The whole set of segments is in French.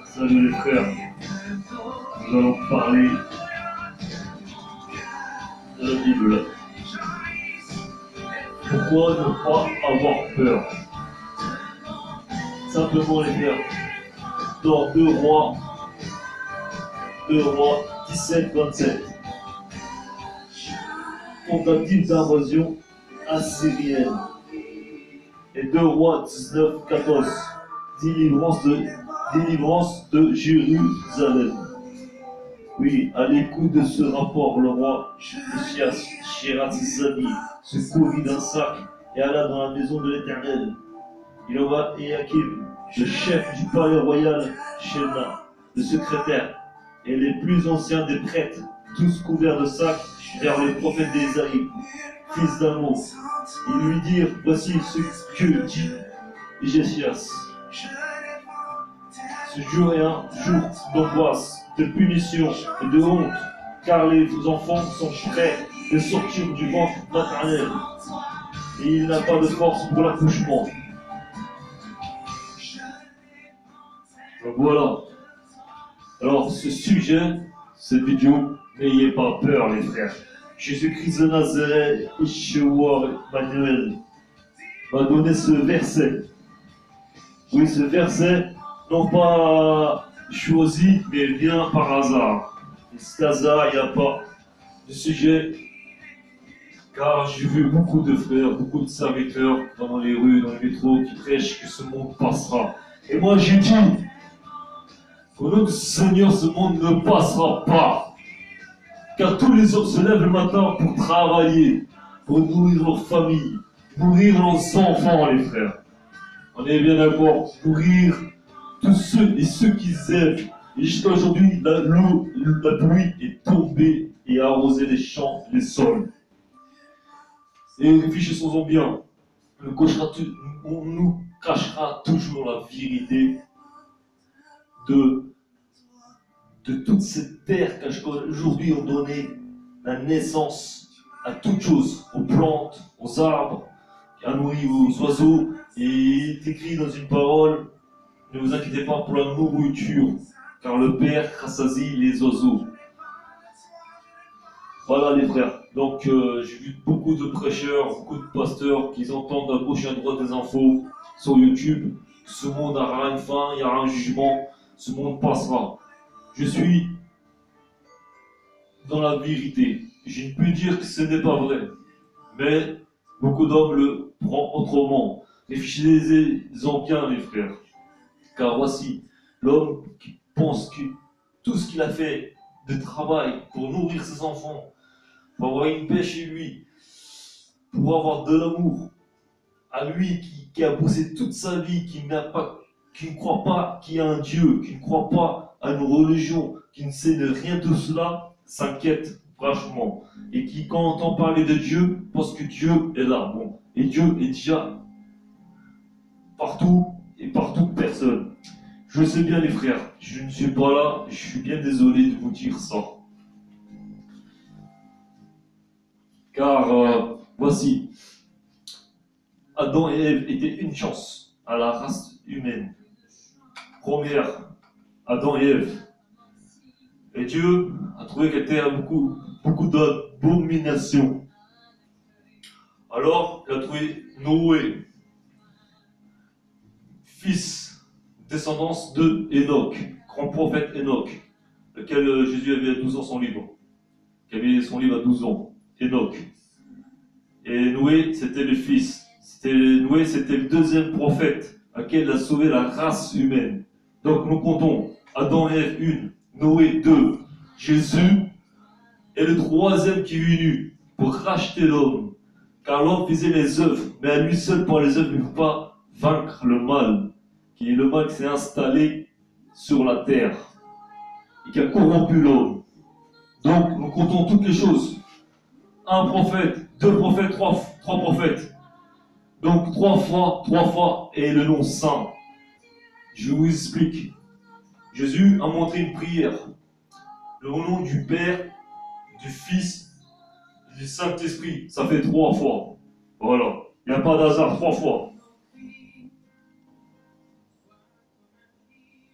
Salut les frères, nous allons parler de la Bible. Pourquoi ne pas avoir peur? Simplement les frères, dans 2 Rois 17-27, tentative d'invasion assyrienne. Et 2 Rois 19-14, délivrance de Jérusalem. Oui, à l'écoute de ce rapport, le roi Sherazade se couvrit d'un sac et alla dans la maison de l'Éternel. Il envoya Éakim, le chef du palais royal, Shemna, le secrétaire, et les plus anciens des prêtres, tous couverts de sacs, vers le prophète d'Ésaïe, fils d'Amos. Ils lui dirent, voici ce que dit Ézéchias. Ce jour est un jour d'angoisse, de punition et de honte, car les enfants sont prêts de sortir du ventre maternel, et il n'a pas de force pour l'accouchement. Donc voilà. Alors ce sujet, cette vidéo, n'ayez pas peur les frères. Jésus-Christ de Nazareth, Yeshua Emmanuel, m'a donné ce verset. Oui, ce verset, non pas choisi, mais bien par hasard. Et cet hasard, il n'y a pas de sujet, car j'ai vu beaucoup de frères, beaucoup de serviteurs dans les rues, dans les métros, qui prêchent que ce monde passera. Et moi j'ai dit, au nom du Seigneur, ce monde ne passera pas. Car tous les hommes se lèvent le matin pour travailler, pour nourrir leur famille, nourrir leurs enfants, les frères. On est bien d'accord, nourrir tous ceux et ceux qui aiment. Et jusqu'à aujourd'hui, la pluie est tombée et a arrosé les champs, les sols. Et réfléchissons-en bien. On nous cachera toujours la vérité de toute cette terre qu'aujourd'hui on donnait la naissance à toutes choses, aux plantes, aux arbres, à nourrir aux oiseaux. Et il est écrit dans une parole, ne vous inquiétez pas pour la nourriture, car le Père rassasie les oiseaux. Voilà les frères. Donc j'ai vu beaucoup de prêcheurs, beaucoup de pasteurs qui entendent à gauche et à droite des infos sur YouTube. Ce monde aura une fin, il y aura un jugement, ce monde passera. Je suis dans la vérité. Je ne peux dire que ce n'est pas vrai. Mais beaucoup d'hommes le prennent autrement. Réfléchissez-en bien les frères. Car voici l'homme qui pense que tout ce qu'il a fait de travail pour nourrir ses enfants, pour avoir une paix chez lui, pour avoir de l'amour à lui qui a bossé toute sa vie, qui ne croit pas qu'il y a un Dieu, qui ne croit pas à une religion, qui ne sait de rien de cela, s'inquiète vachement. Et qui, quand on entend parler de Dieu, pense que Dieu est là. Bon. Et Dieu est déjà partout et partout personne. Je sais bien les frères, je ne suis pas là, je suis bien désolé de vous dire ça. Car voici, Adam et Ève étaient une chance à la race humaine. Première, Adam et Ève. Et Dieu a trouvé qu'elle était beaucoup d'abominations. Alors, il a trouvé Noé, fils, descendance de Enoch, grand prophète Enoch, lequel Jésus avait à 12 ans son livre, qui avait son livre à 12 ans, Enoch. Et Noé, c'était le fils. Noé, c'était le deuxième prophète à qui il a sauvé la race humaine. Donc nous comptons Adam et Ève 1, Noé 2, Jésus est le troisième qui est venu pour racheter l'homme. Car l'homme faisait les œuvres, mais à lui seul par les œuvres il ne peut pas vaincre le mal, qui est le mal qui s'est installé sur la terre et qui a corrompu l'homme. Donc nous comptons toutes les choses. Un prophète, 2 prophètes, 3 prophètes. Donc 3 fois, et le nom saint. Je vous explique. Jésus a montré une prière Au nom du Père, du Fils, du Saint-Esprit. Ça fait 3 fois. Voilà. Il n'y a pas d'hasard, 3 fois.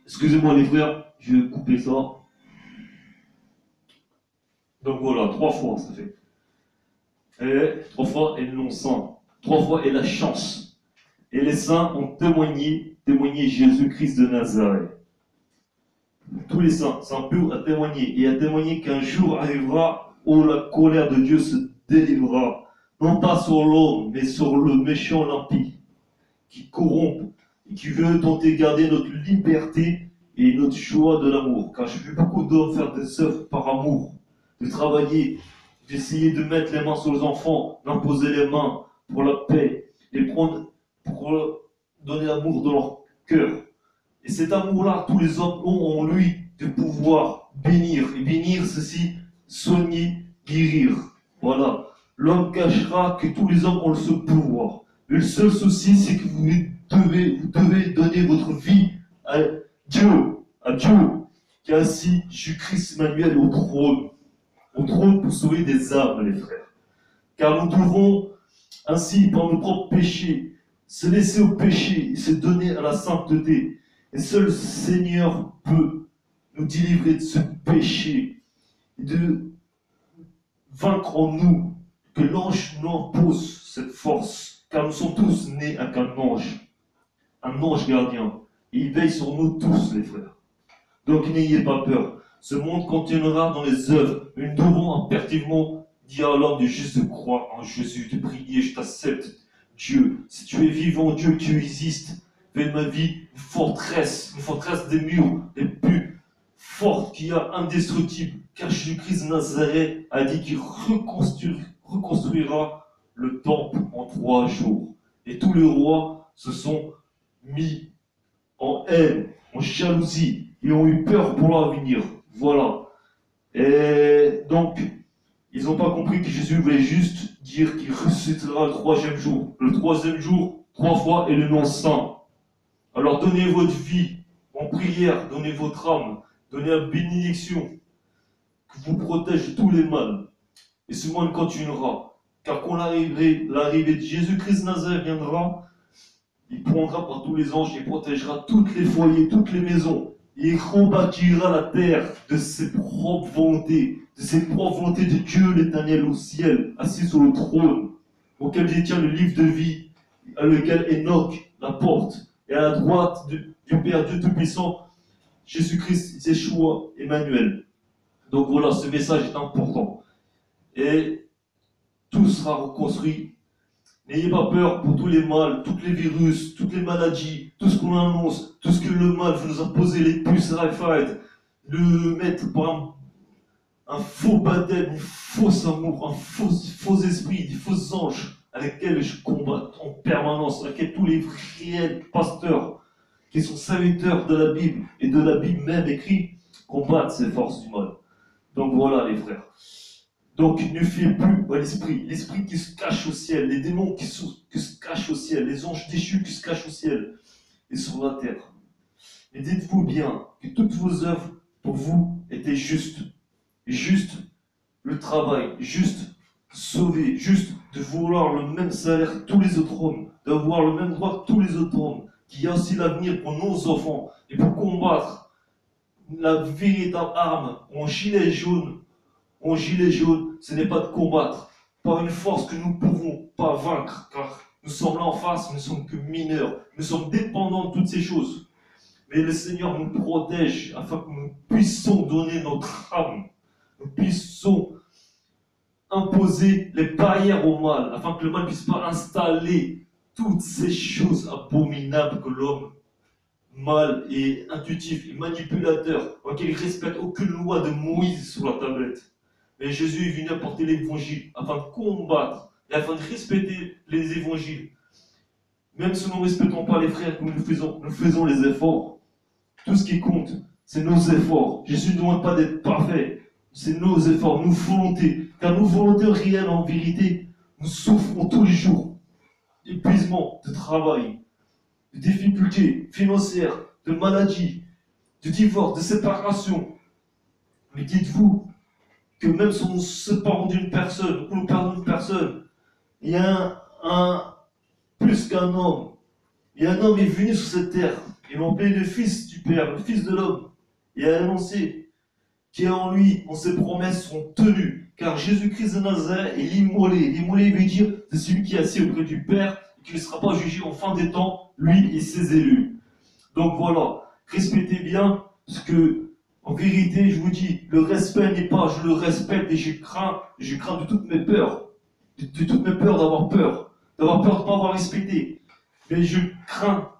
Excusez-moi les frères, je vais couper ça. Donc voilà, 3 fois ça fait. Et 3 fois, et le non-saint. 3 fois, et la chance. Et les saints ont témoigné Jésus-Christ de Nazareth. Tous les saints, Saint Pur a témoigné, et a témoigné qu'un jour arrivera où la colère de Dieu se délivrera, non pas sur l'homme, mais sur le méchant impie, qui corrompt et qui veut tenter garder notre liberté et notre choix de l'amour. Car j'ai vu beaucoup d'hommes faire des œuvres par amour, de travailler, d'essayer de mettre les mains sur les enfants, d'imposer les mains pour la paix, les prendre pour donner l'amour dans leur cœur. Et cet amour-là, tous les hommes ont en lui de pouvoir bénir. Et bénir, ceci, soigner, guérir. Voilà. L'homme cachera que tous les hommes ont ce pouvoir. Mais le seul souci, c'est que vous devez donner votre vie à Dieu, qui a assis Jésus-Christ Emmanuel au trône pour sauver des âmes, les frères. Car nous devons ainsi, par nos propres péchés, se laisser au péché et se donner à la sainteté. Et seul le Seigneur peut nous délivrer de ce péché et de vaincre en nous, que l'ange nous impose cette force, car nous sommes tous nés avec un ange gardien. Et il veille sur nous tous, les frères. Donc n'ayez pas peur. Ce monde continuera dans les œuvres, mais nous devons impérativement dire à l'homme de juste de croire en Jésus, de prier, je t'accepte, Dieu. Si tu es vivant, Dieu, tu existes. Fais de ma vie une forteresse des murs les plus fortes qu'il y a, indestructible. Car Jésus-Christ de Nazareth a dit qu'il reconstruira le temple en 3 jours. Et tous les rois se sont mis en haine, en jalousie, et ont eu peur pour l'avenir. Voilà. Et donc, ils n'ont pas compris que Jésus voulait juste dire qu'il ressuscitera le 3e jour. Le 3e jour, 3 fois, et le nom saint. Alors donnez votre vie en prière, donnez votre âme, donnez la bénédiction qui vous protège de tous les mâles. Et ce monde continuera. Car quand l'arrivée de Jésus-Christ de Nazareth viendra, il prendra par tous les anges et protégera tous les foyers, toutes les maisons. Et il rebâtira la terre de ses propres volontés, de Dieu l'éternel au ciel, assis sur le trône, auquel détient le livre de vie, à lequel Enoch la porte, et à la droite du Père Dieu Tout-Puissant, Jésus-Christ, Yeshua, Emmanuel. Donc voilà, ce message est important. Et tout sera reconstruit. N'ayez pas peur pour tous les mâles, tous les virus, toutes les maladies, tout ce qu'on annonce, tout ce que le mal veut nous imposer, les puces Raphaël, le mettre par un faux baptême, un faux amour, un faux esprit, des faux anges avec lesquels je combatte en permanence, avec lesquels tous les réels pasteurs qui sont serviteurs de la Bible et de la Bible même écrit combattent ces forces du mal. Donc voilà les frères. Donc ne fiez plus à l'esprit qui se cache au ciel, les démons qui se cachent au ciel, les anges déchus qui se cachent au ciel et sur la terre. Et dites-vous bien que toutes vos œuvres pour vous étaient justes. Juste le travail, juste sauver, juste de vouloir le même salaire que tous les autres hommes, d'avoir le même droit que tous les autres hommes, qu'il y a aussi l'avenir pour nos enfants et pour combattre la véritable arme en gilet jaune. En gilet jaune, ce n'est pas de combattre par une force que nous ne pouvons pas vaincre, car nous sommes là en face, nous ne sommes que mineurs, nous sommes dépendants de toutes ces choses. Mais le Seigneur nous protège afin que nous puissions donner notre âme, nous puissions imposer les barrières au mal, afin que le mal ne puisse pas installer toutes ces choses abominables que l'homme mal et intuitif et manipulateur, auquel il ne respecte aucune loi de Moïse sur la tablette. Mais Jésus est venu apporter l'évangile afin de combattre et afin de respecter les évangiles. Même si nous ne respectons pas les frères que nous faisons les efforts. Tout ce qui compte, c'est nos efforts. Jésus ne demande pas d'être parfait. C'est nos efforts, nos volontés. Car nos volontés réelles, en vérité, nous souffrons tous les jours d'épuisement, de travail, de difficultés financières, de maladies, de divorce, de séparation. Mais dites-vous que même si on se sépare d'une personne, qu'on nous perd d'une personne, il y a plus qu'un homme. Il y a un homme qui est venu sur cette terre. Ils l'ont appelé le Fils du Père, le Fils de l'homme. Il a annoncé qu'il en lui, en ses promesses sont tenues. Car Jésus-Christ de Nazareth est l'immolé. L'immolé veut dire c'est celui qui est assis auprès du Père et qui ne sera pas jugé en fin des temps, lui et ses élus. Donc voilà, respectez bien ce que, en vérité, je vous dis, le respect n'est pas je le respecte et je crains de toutes mes peurs, de toutes mes peurs d'avoir peur de ne pas avoir respecté. Mais je crains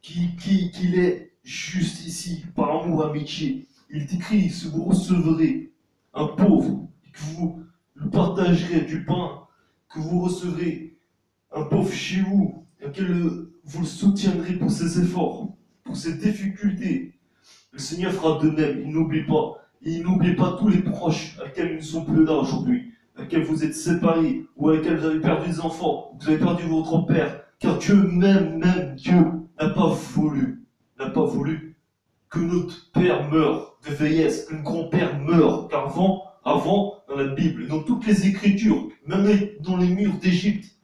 qu'il est juste ici, par amour, amitié. Il est écrit, si vous recevrez un pauvre, que vous le partagerez du pain, que vous recevrez un pauvre chez vous, et que vous le soutiendrez pour ses efforts, pour ses difficultés. Le Seigneur fera de même, il n'oublie pas. Et il n'oublie pas tous les proches à lesquels ils ne sont plus là aujourd'hui, à lesquels vous êtes séparés, ou à lesquels vous avez perdu des enfants, ou vous avez perdu votre père. Car Dieu même Dieu n'a pas voulu que notre père meure de vieillesse, que notre grand-père meure. Car avant, dans la Bible, dans toutes les Écritures, même dans les murs d'Égypte,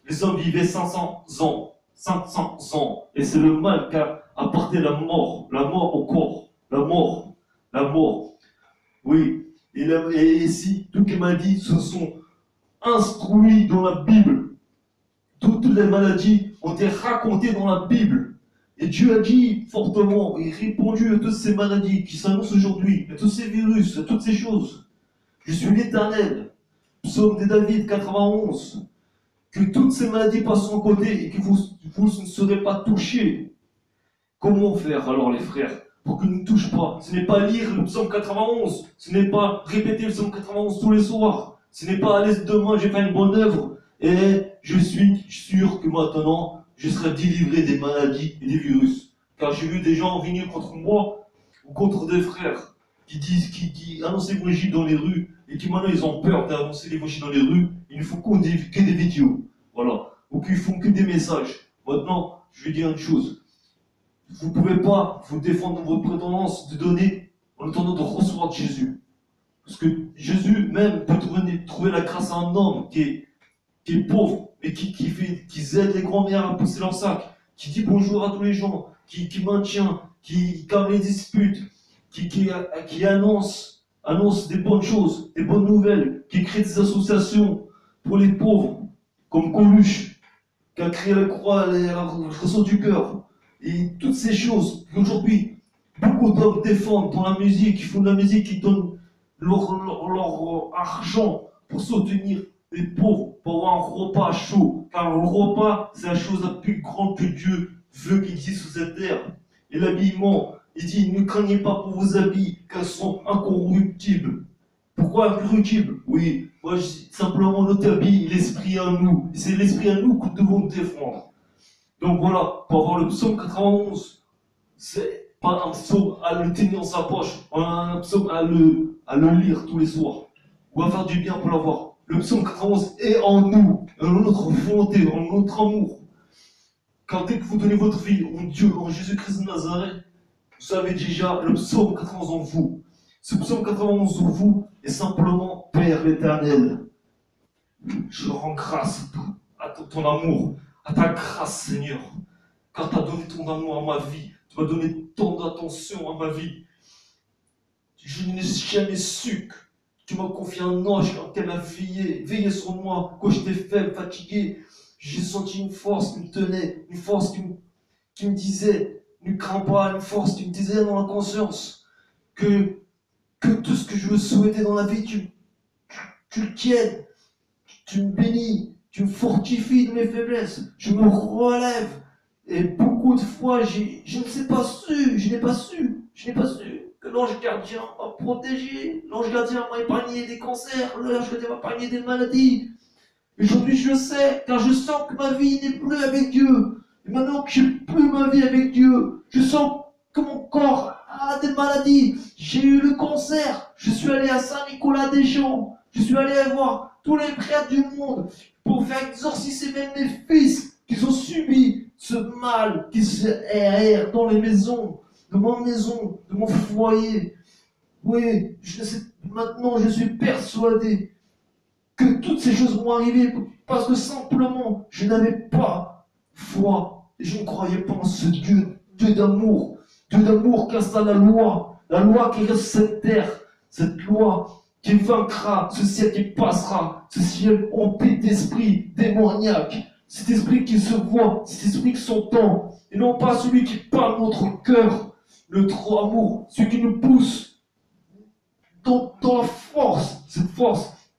les hommes vivaient 500 ans. 500 ans. Et c'est le mal qu'a apporté la mort au corps. La mort. Oui. Et ici, tout ce qu'il m'a dit, ce sont instruits dans la Bible. Toutes les maladies ont été racontées dans la Bible. Et Dieu a dit fortement et répondu à toutes ces maladies qui s'annoncent aujourd'hui, à tous ces virus, à toutes ces choses. Je suis l'Éternel. Psaume de David 91. Que toutes ces maladies passent de côté et que vous ne serez pas touchés. Comment faire alors les frères pour qu'ils ne nous touchent pas? Ce n'est pas lire le psaume 91, ce n'est pas répéter le psaume 91 tous les soirs, ce n'est pas aller demain j'ai fait une bonne œuvre et je suis sûr que maintenant je serai délivré des maladies et des virus. Car j'ai vu des gens venir contre moi ou contre des frères qui annoncent l'évangile dans les rues et qui maintenant ils ont peur d'annoncer l'évangile dans les rues. Il ne faut que des vidéos, voilà, ou qu'ils font que des messages. Maintenant, je vais dire une chose. Vous ne pouvez pas vous défendre dans votre prétendance de donner en attendant de recevoir de Jésus. Parce que Jésus même peut trouver la grâce à un homme qui est pauvre, mais qui aide les grands-mères à pousser leur sac, qui dit bonjour à tous les gens, qui maintient, qui calme les disputes, qui annonce des bonnes choses, des bonnes nouvelles, qui crée des associations pour les pauvres, comme Coluche, qui a créé la croix, la Réseau du cœur. Et toutes ces choses qu'aujourd'hui, beaucoup d'hommes défendent dans la musique, qui font de la musique, qui donnent leur argent pour soutenir les pauvres, pour avoir un repas chaud. Car le repas, c'est la chose la plus grande que Dieu veut qu'il existe sur cette terre. Et l'habillement, il dit, ne craignez pas pour vos habits, car ils sont incorruptibles. Pourquoi incorruptibles? Oui, moi je dis simplement notre habit, l'esprit en nous. Et c'est l'esprit en nous que nous devons défendre. Donc voilà, pour avoir le psaume 91, c'est pas un psaume à le tenir dans sa poche, un psaume à le lire tous les soirs, ou à faire du bien pour l'avoir. Le psaume 91 est en nous, en notre volonté, en notre amour. Car dès que vous donnez votre vie en Dieu, en Jésus-Christ de Nazareth, vous avez déjà le psaume 91 en vous. Ce psaume 91 en vous est simplement Père l'Éternel. Je rends grâce à ton amour, à ta grâce, Seigneur, car tu as donné ton amour à ma vie, tu m'as donné tant d'attention à ma vie. Je n'ai jamais su que tu m'as confié un ange qui m'a veillé sur moi quand j'étais faible, fatigué. J'ai senti une force qui me tenait, une force qui me disait, ne crains pas, une force qui me disait dans la conscience que tout ce que je veux souhaiter dans la vie, tu le tiennes, tu me bénis. Tu me fortifies de mes faiblesses, je me relève. Et beaucoup de fois, je n'ai pas su que l'ange gardien m'a protégé, l'ange gardien m'a épargné des cancers, l'ange gardien m'a épargné des maladies. Aujourd'hui, je sais, car je sens que ma vie n'est plus avec Dieu. Et maintenant que je n'ai plus ma vie avec Dieu, je sens que mon corps a des maladies. J'ai eu le cancer, je suis allé à Saint-Nicolas-des-Champs, je suis allé voir tous les prêtres du monde pour faire exorciser même mes fils qui ont subi ce mal qui se erre dans les maisons, de ma maison, de mon foyer. Oui, maintenant je suis persuadé que toutes ces choses vont arriver parce que simplement je n'avais pas foi et je ne croyais pas en ce Dieu, Dieu d'amour qui installe la loi qui reste sur cette terre, cette loi qui vaincra, ce ciel qui passera, ce ciel empli d'esprit démoniaque, cet esprit qui se voit, cet esprit qui s'entend, et non pas celui qui parle notre cœur, le trop amour, celui qui nous pousse dans la force,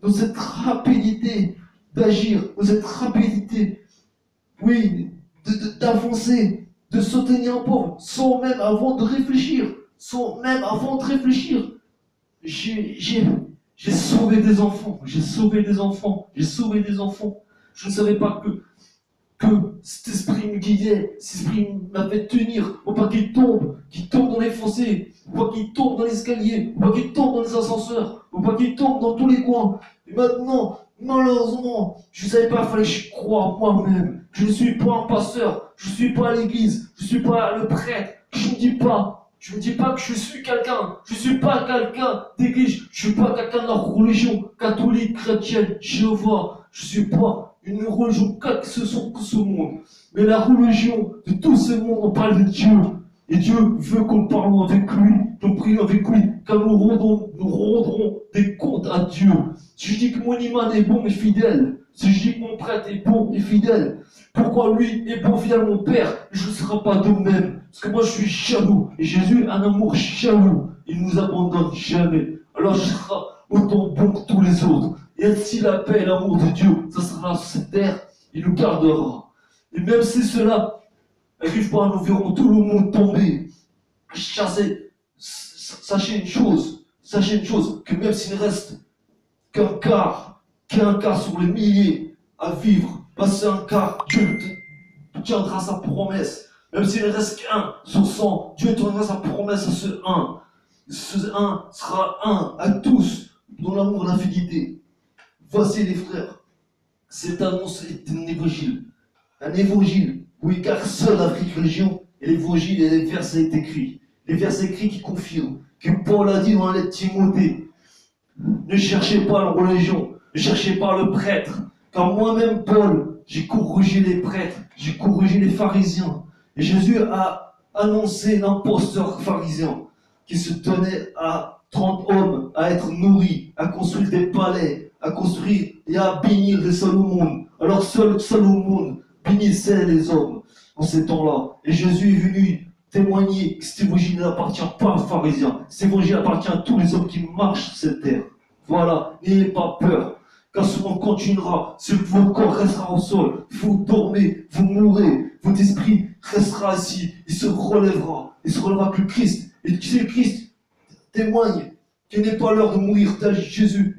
dans cette rapidité d'agir, dans cette rapidité, oui, d'avancer, de soutenir un pauvre, sans même avant de réfléchir, j'ai sauvé des enfants, Je ne savais pas que cet esprit me guidait, cet esprit m'avait tenir, pour pas qu'il tombe dans les fossés, pour pas qu'il tombe dans l'escalier, pour pas qu'il tombe dans les ascenseurs, pour pas qu'il tombe dans tous les coins. Et maintenant, malheureusement, je ne savais pas, il fallait que je croie en moi-même. Je ne suis pas un pasteur, je ne suis pas à l'église, je ne suis pas le prêtre, je ne dis pas que je suis quelqu'un, je ne suis pas quelqu'un d'église, je ne suis pas quelqu'un de la religion catholique, chrétienne, Jéhovah, je ne suis pas une religion que ce monde. Mais la religion de tous ces mondes, on parle de Dieu. Et Dieu veut qu'on parle avec lui, qu'on prie avec lui, car nous rendrons des comptes à Dieu. Si je dis que mon imam est bon et fidèle, si je dis que mon prêtre est bon et fidèle, pourquoi lui est bon fidèle à mon Père, je ne serai pas de même. Parce que moi je suis jaloux. Et Jésus a un amour jaloux. Il ne nous abandonne jamais. Alors je serai autant bon que tous les autres. Et ainsi la paix et l'amour de Dieu, ça sera sur cette terre, il nous gardera. Et même si cela n'arrive pas, nous verrons tout le monde tomber. Sachez une chose, que même s'il ne reste qu'un quart sur les milliers à vivre, c'est un quart, Dieu tiendra sa promesse. Même s'il ne reste qu'un sur 100, Dieu tiendra sa promesse à ce un. Ce un sera un à tous, dans l'amour et la fidélité. Voici les frères, cette annonce est un évangile. Un évangile, oui, car seule la vraie religion et l'évangile et les versets écrits. Les versets écrits qui confirment que Paul a dit dans la lettre Timothée, ne cherchez pas la religion, ne cherchez pas le prêtre, car moi-même, Paul, j'ai corrigé les prêtres, j'ai corrigé les pharisiens. Et Jésus a annoncé l'imposteur pharisien qui se tenait à 30 hommes à être nourris, à construire des palais, à construire et à bénir les Salomon. Alors seul Salomon bénissait les hommes en ces temps-là. Et Jésus est venu témoigner que cet évangile n'appartient pas aux pharisiens. Cet évangile appartient à tous les hommes qui marchent sur cette terre. Voilà, n'ayez pas peur. Car ce monde continuera, votre corps restera au sol, vous dormez, vous mourrez, votre esprit restera assis, il se relèvera que Christ. Et tu sais, Christ témoigne qu'il n'est pas l'heure de mourir, tel Jésus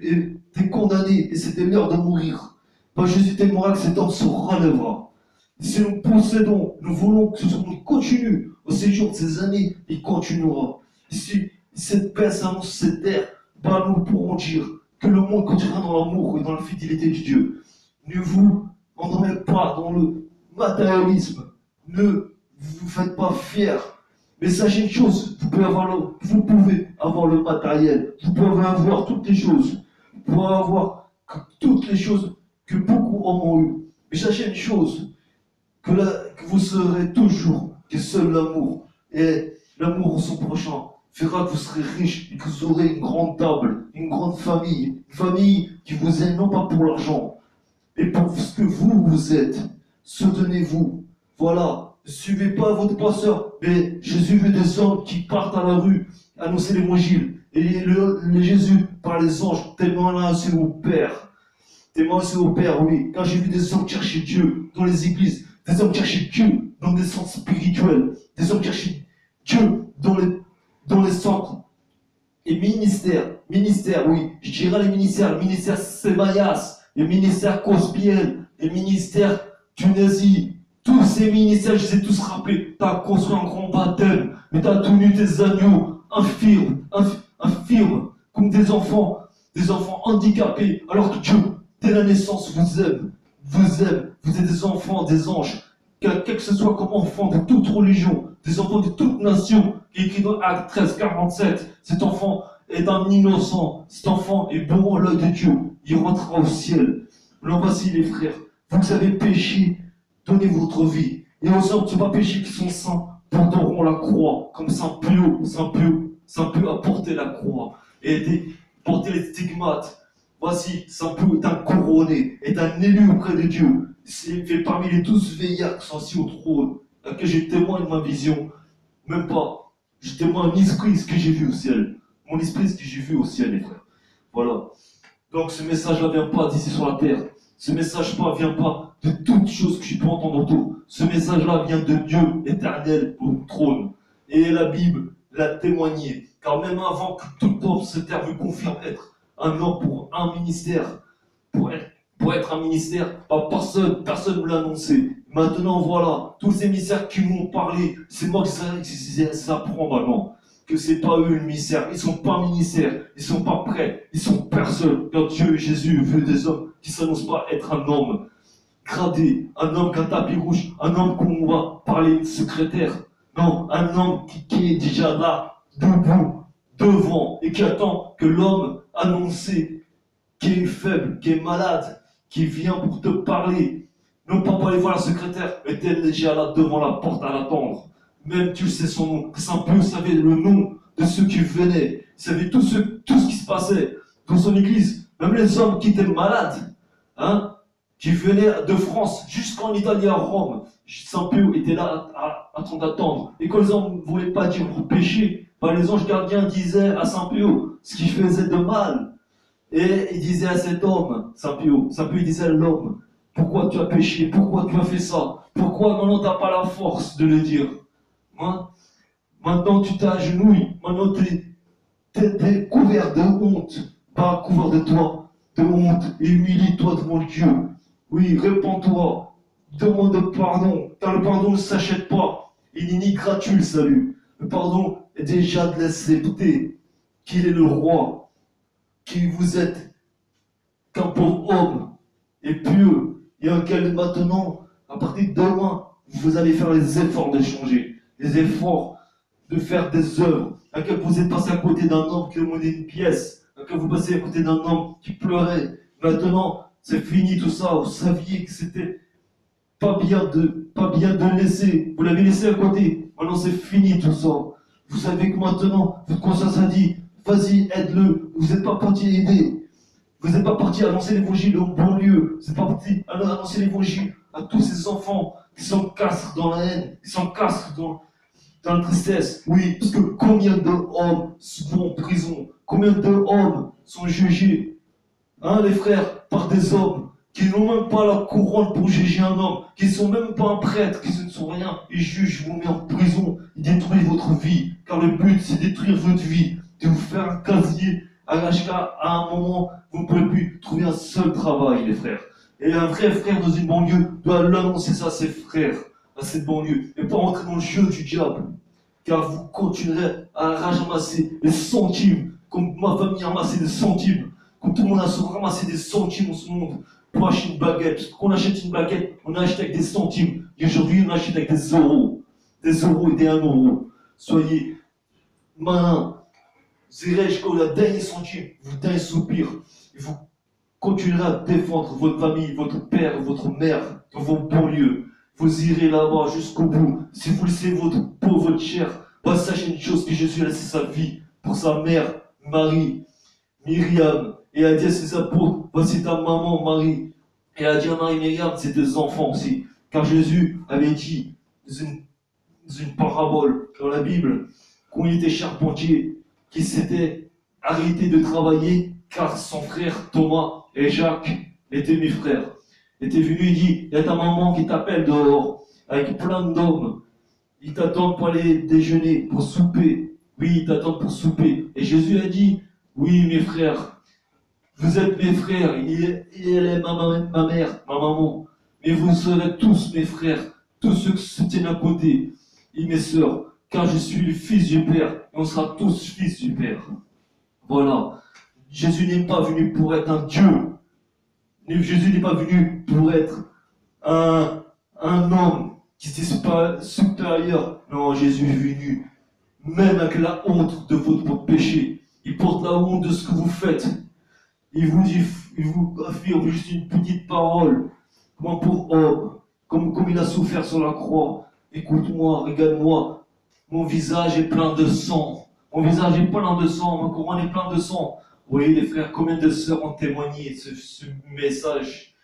était condamné et c'était l'heure de mourir. Ben, Jésus témoignera que cet homme se relèvera. Si nous possédons, nous voulons que ce soit continue au séjour de ces années, il continuera. Si cette paix s'annonce sur cette terre, ben, nous pourrons dire que le monde continuera dans l'amour et dans la fidélité de Dieu. Ne vous endormez pas dans le matérialisme. Ne vous faites pas fiers. Mais sachez une chose, vous pouvez avoir le matériel. Vous pouvez avoir toutes les choses. Vous pouvez avoir toutes les choses que beaucoup ont eu. Mais sachez une chose, que vous serez toujours que seul l'amour et l'amour en son prochain fera que vous serez riche et que vous aurez une grande table, une grande famille, une famille qui vous aime non pas pour l'argent, mais pour ce que vous êtes. Soutenez-vous. Voilà. Ne suivez pas votre pasteur, mais Jésus veut des hommes qui partent à la rue annoncer l'évangile. Et le Jésus par les anges, tellement là aussi au Père. Tellement aussi au Père, oui. Quand j'ai vu des hommes chercher Dieu dans les églises, des hommes chercher Dieu dans des centres spirituels, des hommes chercher Dieu dans les centres et ministères, oui, je dirais les ministères, le ministère Sébaïas, le ministère Cospiel, le ministère Tunisie, tous ces ministères, je les ai tous rappelés. Tu as construit un grand baptême, mais tu as tenu des agneaux infirmes, comme des enfants handicapés, alors que Dieu, dès la naissance, vous aime, vous êtes des enfants, des anges, quel que ce soit comme enfant de toute religion, des enfants de toute nation, qui est écrit dans Actes 13, 47, cet enfant est un innocent. Cet enfant est bon à l'œil de Dieu. Il rentrera au ciel. Alors voici les frères. Vous avez péché, donnez votre vie. Et aux hommes qui n'ont pas péché, qui sont saints, porteront la croix, comme Saint Pio. Saint Pio a porté la croix et porté les stigmates. Voici, Saint Pio est un couronné, est un élu auprès de Dieu. Il fait parmi les 12 veillards qui sont assis au trône, à qui je témoigne ma vision. Même pas. Je témoigne mon esprit, ce que j'ai vu au ciel. Mon esprit, ce que j'ai vu au ciel, les frères. Voilà. Donc ce message-là vient pas d'ici sur la terre. Ce message-là vient pas de toutes choses que je peux entendre autour. Ce message-là vient de Dieu éternel au trône. Et la Bible l'a témoigné. Car même avant que tout homme sur terre me confirme être un homme pour un ministère, pour être un ministère, personne ne l'a annoncé. Maintenant, voilà, tous ces ministères qui m'ont parlé, c'est moi qui ça apprend maintenant. Que c'est pas eux le ministère, ils sont pas ministères, ils sont pas prêts, ils sont personne. Quand Dieu et Jésus veut des hommes qui s'annoncent pas être un homme gradé, un homme qu'un tapis rouge, un homme qu'on va parler de secrétaire. Non, un homme qui est déjà là, debout, devant, et qui attend que l'homme annoncé, qui est faible, qui est malade, qui vient pour te parler, non pas pour aller voir la secrétaire, mais t'es déjà là devant la porte à l'attendre. Même tu sais son nom. Saint Pio savait le nom de ceux qui venaient. Il savait tout ce qui se passait dans son église. Même les hommes qui étaient malades, hein, qui venaient de France jusqu'en Italie à Rome. Saint Pio était là à train d'attendre. Et quand les hommes ne voulaient pas dire pour pécher, bah, les anges gardiens disaient à Saint Pio ce qu'il faisait de mal. Et il disait à cet homme, Saint Pio il disait à l'homme, pourquoi tu as péché? Pourquoi tu as fait ça? Pourquoi maintenant tu n'as pas la force de le dire? Hein? Maintenant tu t'agenouilles, maintenant t'es couvert de honte, pas couvert de toi, de honte, et humilie-toi devant Dieu. Oui, répands-toi, demande pardon, car le pardon ne s'achète pas, il n'est ni gratuit le salut. Le pardon est déjà de l'accepter, qu'il est le roi, qui vous êtes qu'un pauvre homme, et pieux, et auquel maintenant, à partir de demain, vous allez faire les efforts de changer. Les efforts de faire des œuvres, à quel vous êtes passé à côté d'un homme qui demandait une pièce, à quel vous passez à côté d'un homme qui pleurait. Maintenant, c'est fini tout ça. Vous saviez que c'était pas bien de laisser. Vous l'avez laissé à côté. Maintenant, c'est fini tout ça. Vous savez que maintenant, votre conscience a dit, vas-y, aide-le. Vous n'êtes pas parti aider. Vous n'êtes pas parti annoncer l'évangile au bon lieu. Vous n'êtes pas parti annoncer l'évangile à tous ces enfants qui s'encastrent dans la haine, qui s'encastrent dans la tristesse. Oui, parce que combien d'hommes vont en prison? Combien d'hommes sont jugés, hein, les frères, par des hommes qui n'ont même pas la couronne pour juger un homme, qui ne sont même pas un prêtre, qui ne sont rien. Ils jugent, vous mettent en prison, ils détruisent votre vie. Car le but, c'est de détruire votre vie, de vous faire un casier à un moment, vous ne pouvez plus trouver un seul travail, les frères. Et un vrai frère dans une banlieue doit l'annoncer ça à ses frères, à cette banlieue, et pas rentrer dans le jeu du diable. Car vous continuerez à ramasser les centimes, comme ma famille a ramassé des centimes, comme tout le monde a ramassé des centimes en ce monde pour acheter une baguette. Quand on achète une baguette, on achète avec des centimes. Et aujourd'hui, on achète avec des euros. Des euros et des 1 euro. Soyez malins. Vous irez jusqu'au dernier centime, vous dernier soupir. Et vous continuerez à défendre votre famille, votre père, votre mère dans vos banlieues. Vous irez là-bas jusqu'au bout. Si vous laissez votre peau, votre chair, bah, sachez une chose, que Jésus a laissé sa vie pour sa mère, Marie, Myriam, et a dit à ses apôtres, voici ta maman, Marie. Et a dit à Marie, Myriam, c'est des enfants aussi. Car Jésus avait dit, dans une parabole dans la Bible, qu'on était charpentier, qui s'était arrêté de travailler, car son frère Thomas et Jacques étaient mes frères. Était venu, il dit, il y a ta maman qui t'appelle dehors, avec plein d'hommes. Ils t'attendent pour aller déjeuner, pour souper. Oui, ils t'attendent pour souper. Et Jésus a dit, oui, mes frères, vous êtes mes frères, elle est ma mère, ma maman. Mais vous serez tous mes frères, tous ceux qui se tiennent à côté, et mes sœurs, car je suis le fils du Père, et on sera tous fils du Père. Voilà. Jésus n'est pas venu pour être un Dieu. Jésus n'est pas venu pour être un homme qui se supérieur. Non, Jésus est venu, même avec la honte de votre péché. Il porte la honte de ce que vous faites. Il vous affirme juste une petite parole. Moi pour homme, comme il a souffert sur la croix. Écoute-moi, regarde-moi. Mon visage est plein de sang. Mon visage est plein de sang. Mon couronne est plein de sang. Vous voyez les frères, combien de sœurs ont témoigné ce message.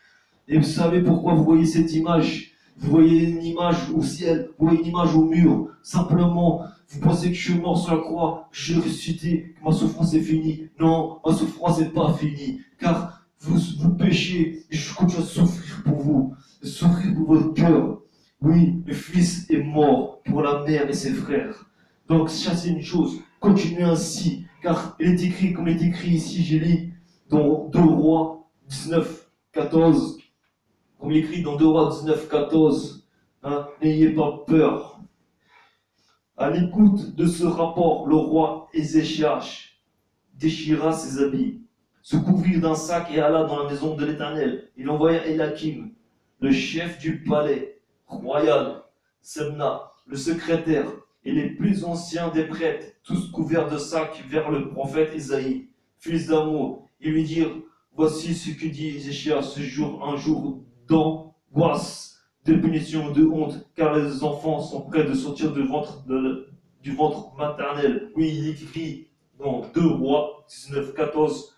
Et vous savez pourquoi vous voyez cette image? Vous voyez une image au ciel, vous voyez une image au mur. Simplement, vous pensez que je suis mort sur la croix, que je suis ressuscité, que ma souffrance est finie. Non, ma souffrance n'est pas finie. Car vous péchez et je continue à souffrir pour vous. Souffrir pour votre cœur. Oui, le fils est mort pour la mère et ses frères. Donc, chassez une chose, continuez ainsi. Car il est écrit, comme il est écrit ici, j'ai lu dans 2 Rois 19, 14. Comme il est écrit dans 2 Rois 19, 14. N'ayez pas peur. À l'écoute de ce rapport, le roi Ézéchias déchira ses habits, se couvrit d'un sac et alla dans la maison de l'Éternel. Il envoya Élakim, le chef du palais royal, Semna, le secrétaire, et les plus anciens des prêtres, tous couverts de sacs, vers le prophète Isaïe, fils d'Amo, et lui dirent: voici ce que dit Ézéchias ce jour, un jour d'angoisse, de punition, de honte, car les enfants sont prêts de sortir du ventre maternel. Oui, il écrit dans 2 Rois 19, 14.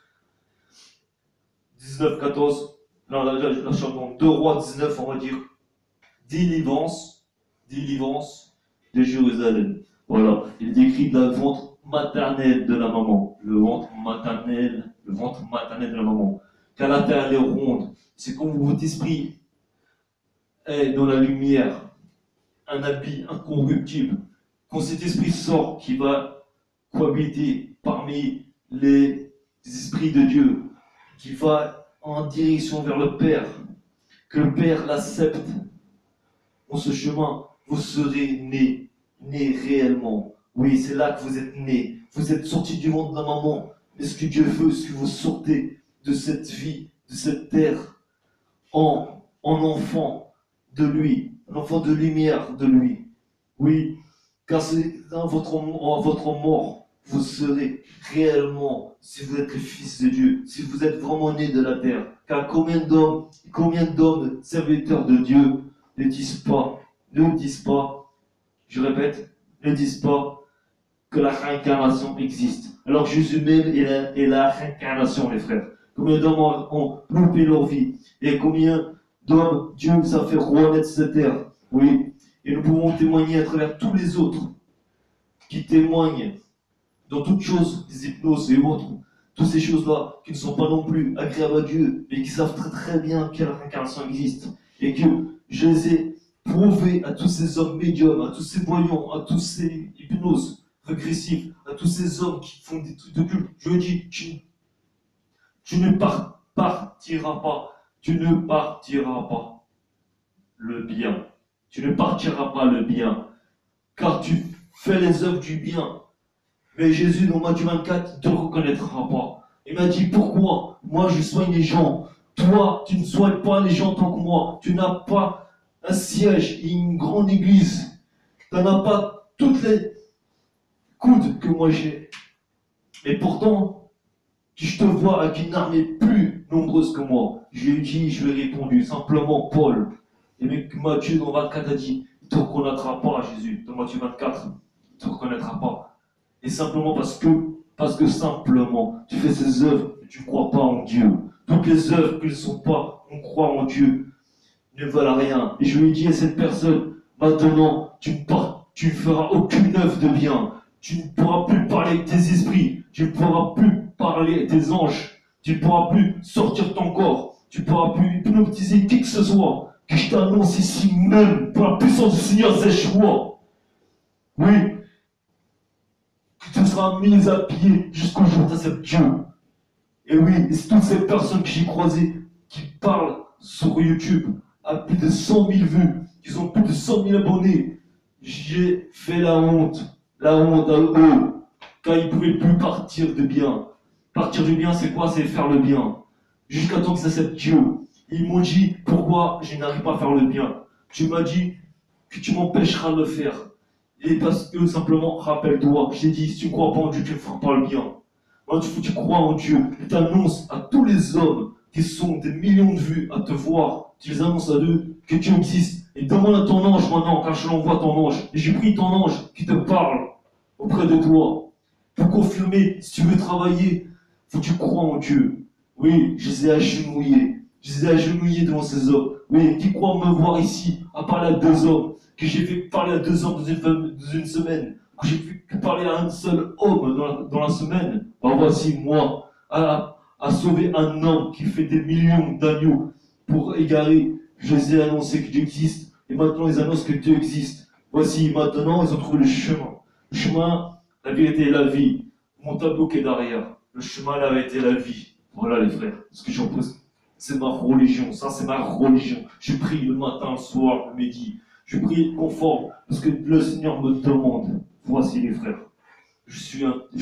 Non, là, dans 2 Rois 19, on va dire délivrance de Jérusalem. Voilà, il décrit le ventre maternel de la maman. Le ventre maternel de la maman. Car la terre est ronde. C'est comme votre esprit est dans la lumière, un habit incorruptible. Quand cet esprit sort, qui va cohabiter parmi les esprits de Dieu, qui va en direction vers le Père, que le Père l'accepte, en ce chemin, vous serez nés réellement. Oui, c'est là que vous êtes nés. Vous êtes sortis du monde de la maman. Mais ce que Dieu veut, c'est que vous sortez de cette vie, de cette terre, en enfant de lui, un enfant de lumière de lui. Oui, car c'est dans votre mort, vous serez réellement, si vous êtes le Fils de Dieu, si vous êtes vraiment né de la terre. Car combien d'hommes serviteurs de Dieu ne disent pas, je répète, ne disent pas que la réincarnation existe. Alors Jésus même est la réincarnation, les frères. Combien d'hommes ont loupé leur vie, et combien d'hommes Dieu nous a fait renaître cette terre. Oui, et nous pouvons témoigner à travers tous les autres qui témoignent dans toutes choses, des hypnoses et autres, toutes ces choses-là qui ne sont pas non plus agréables à Dieu, mais qui savent très très bien que la réincarnation existe, et que je les ai prouvés à tous ces hommes médiums, à tous ces voyants, à tous ces hypnoses régressives, à tous ces hommes qui font des trucs de culte. Je lui dis, tu ne partiras pas. Tu ne partiras pas le bien. Tu ne partiras pas le bien. Car tu fais les œuvres du bien. Mais Jésus, dans Matthieu 24, ne te reconnaîtra pas. Il m'a dit, pourquoi moi je soigne les gens? Toi, tu ne soignes pas les gens tant que moi. Tu n'as pas un siège et une grande église. Tu n'en as pas toutes les coudes que moi j'ai. Et pourtant, je te vois avec une armée plus nombreuse que moi. Je lui ai dit, je lui ai répondu, simplement Paul. Et Matthieu dans 24 a dit, il ne te reconnaîtra pas, Jésus. Dans Matthieu 24, il ne te reconnaîtra pas. Et simplement parce que simplement, tu fais ces œuvres et tu ne crois pas en Dieu. Toutes les œuvres qui ne sont pas, on croit en Dieu, ne valent rien. Et je lui ai dit à cette personne, maintenant, tu ne feras aucune œuvre de bien. Tu ne pourras plus parler avec tes esprits. Tu ne pourras plus parler avec tes anges. Tu ne pourras plus sortir ton corps. Tu ne pourras plus hypnotiser qui que ce soit. Que je t'annonce ici même, par la puissance du Seigneur Zéchoua. Oui. Que tu seras mis à pied jusqu'au jour de cet Dieu. Et oui, et c'est toutes ces personnes que j'ai croisées qui parlent sur YouTube à plus de 100 000 vues, qui ont plus de 100 000 abonnés. J'ai fait la honte à eux, car ils ne pouvaient plus partir de bien. Partir du bien, c'est quoi? C'est faire le bien. Jusqu'à temps qu'ils acceptent Dieu. Ils m'ont dit, pourquoi je n'arrive pas à faire le bien? Tu m'as dit que tu m'empêcheras de le faire. Et parce que simplement, rappelle-toi, je t'ai dit, si tu ne crois pas en Dieu, tu ne feras pas le bien. Maintenant, tu crois en Dieu. Et tu annonces à tous les hommes qui sont des millions de vues à te voir. Tu les annonces à eux que Dieu existe. Et demande à ton ange maintenant, car je l'envoie ton ange. Et j'ai pris ton ange qui te parle auprès de toi. Pour confirmer, si tu veux travailler, faut que tu crois en Dieu. Oui, je les ai agenouillés. Je les ai agenouillés devant ces hommes. Oui, qui croient me voir ici, à parler à deux hommes, que j'ai fait parler à deux hommes dans une semaine, que j'ai fait parler à un seul homme dans la semaine. Ben voici moi, à sauver un homme qui fait des millions d'agneaux pour égarer. Je les ai annoncé que Dieu existe, et maintenant ils annoncent que Dieu existe. Voici, maintenant, ils ont trouvé le chemin. Le chemin, la vérité et la vie. Mon tableau qui est derrière. Le chemin, la vérité et la vie. Voilà les frères, ce que j'en pose. C'est ma religion, ça c'est ma religion. Je prie le matin, le soir, le midi. Je prie conforme, parce que le Seigneur me demande. Voici les frères. Je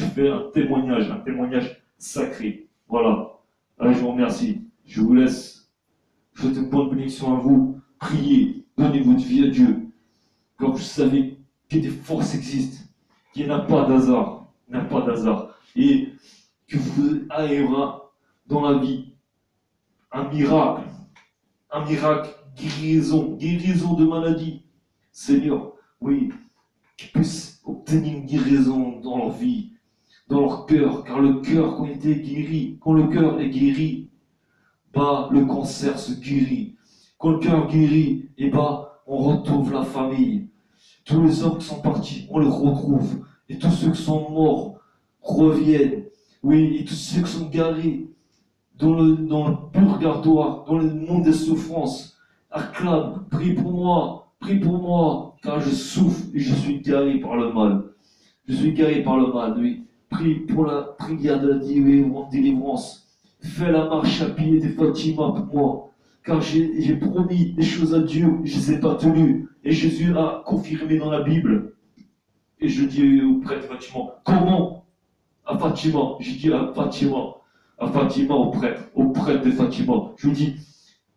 fais un témoignage sacré. Voilà. Allez, je vous remercie. Je vous laisse. Je souhaite une bonne bénédiction à vous. Priez, donnez votre vie à Dieu. Quand vous savez que des forces existent, qu'il n'y a pas d'hasard, il n'y a pas d'hasard. Et que vous arrivera dans la vie un miracle, guérison de maladie. Seigneur, oui, qu'ils puissent obtenir une guérison dans leur vie, dans leur cœur, car le cœur, quand le cœur est guéri, bah, le cancer se guérit. Quand le cœur guérit, et bah, on retrouve la famille. Tous les hommes qui sont partis, on les retrouve. Et tous ceux qui sont morts reviennent. Oui, et tous ceux qui sont garés dans le purgatoire, dans le monde des souffrances, acclame, prie pour moi, car je souffre et je suis garé par le mal. Je suis garé par le mal, oui. Prie pour la prière de la délivrance. Fais la marche à pied des Fatima pour moi, car j'ai promis des choses à Dieu, je ne les ai pas tenues. Et Jésus a confirmé dans la Bible. Et je dis au prêtre Fatima, comment? À Fatima, je dis à Fatima, au prêtre de Fatima. Je lui dis,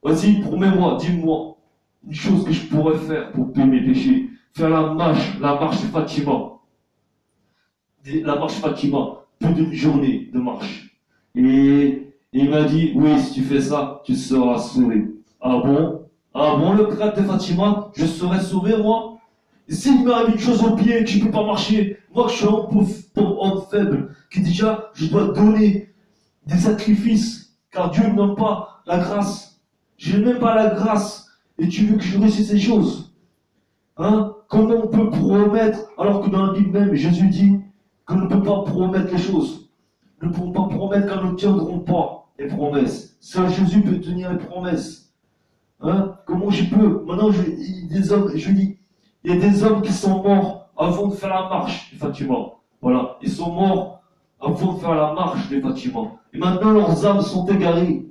vas-y, promets-moi, dis-moi une chose que je pourrais faire pour payer mes péchés. Faire la marche de Fatima. La marche Fatima, plus d'une journée de marche. Et il m'a dit, oui, si tu fais ça, tu seras sauvé. Ah bon? Ah bon, le prêtre de Fatima, je serai sauvé, moi? Et s'il m'arrive une chose au pied, que je ne peux pas marcher, moi que je suis un pauvre homme faible, qui déjà, je dois donner des sacrifices, car Dieu ne donne pas la grâce. Je n'ai même pas la grâce, et tu veux que je réussisse ces choses? Hein? Comment on peut promettre, alors que dans la Bible même, Jésus dit qu'on ne peut pas promettre les choses. Nous ne pouvons pas promettre quand nous ne tiendrons pas les promesses. Seul Jésus peut tenir les promesses. Hein? Comment je peux? Maintenant, il y a des hommes qui sont morts avant de faire la marche des Fatima. Voilà, ils sont morts avant de faire la marche des Fatima. Et maintenant, leurs âmes sont égarées.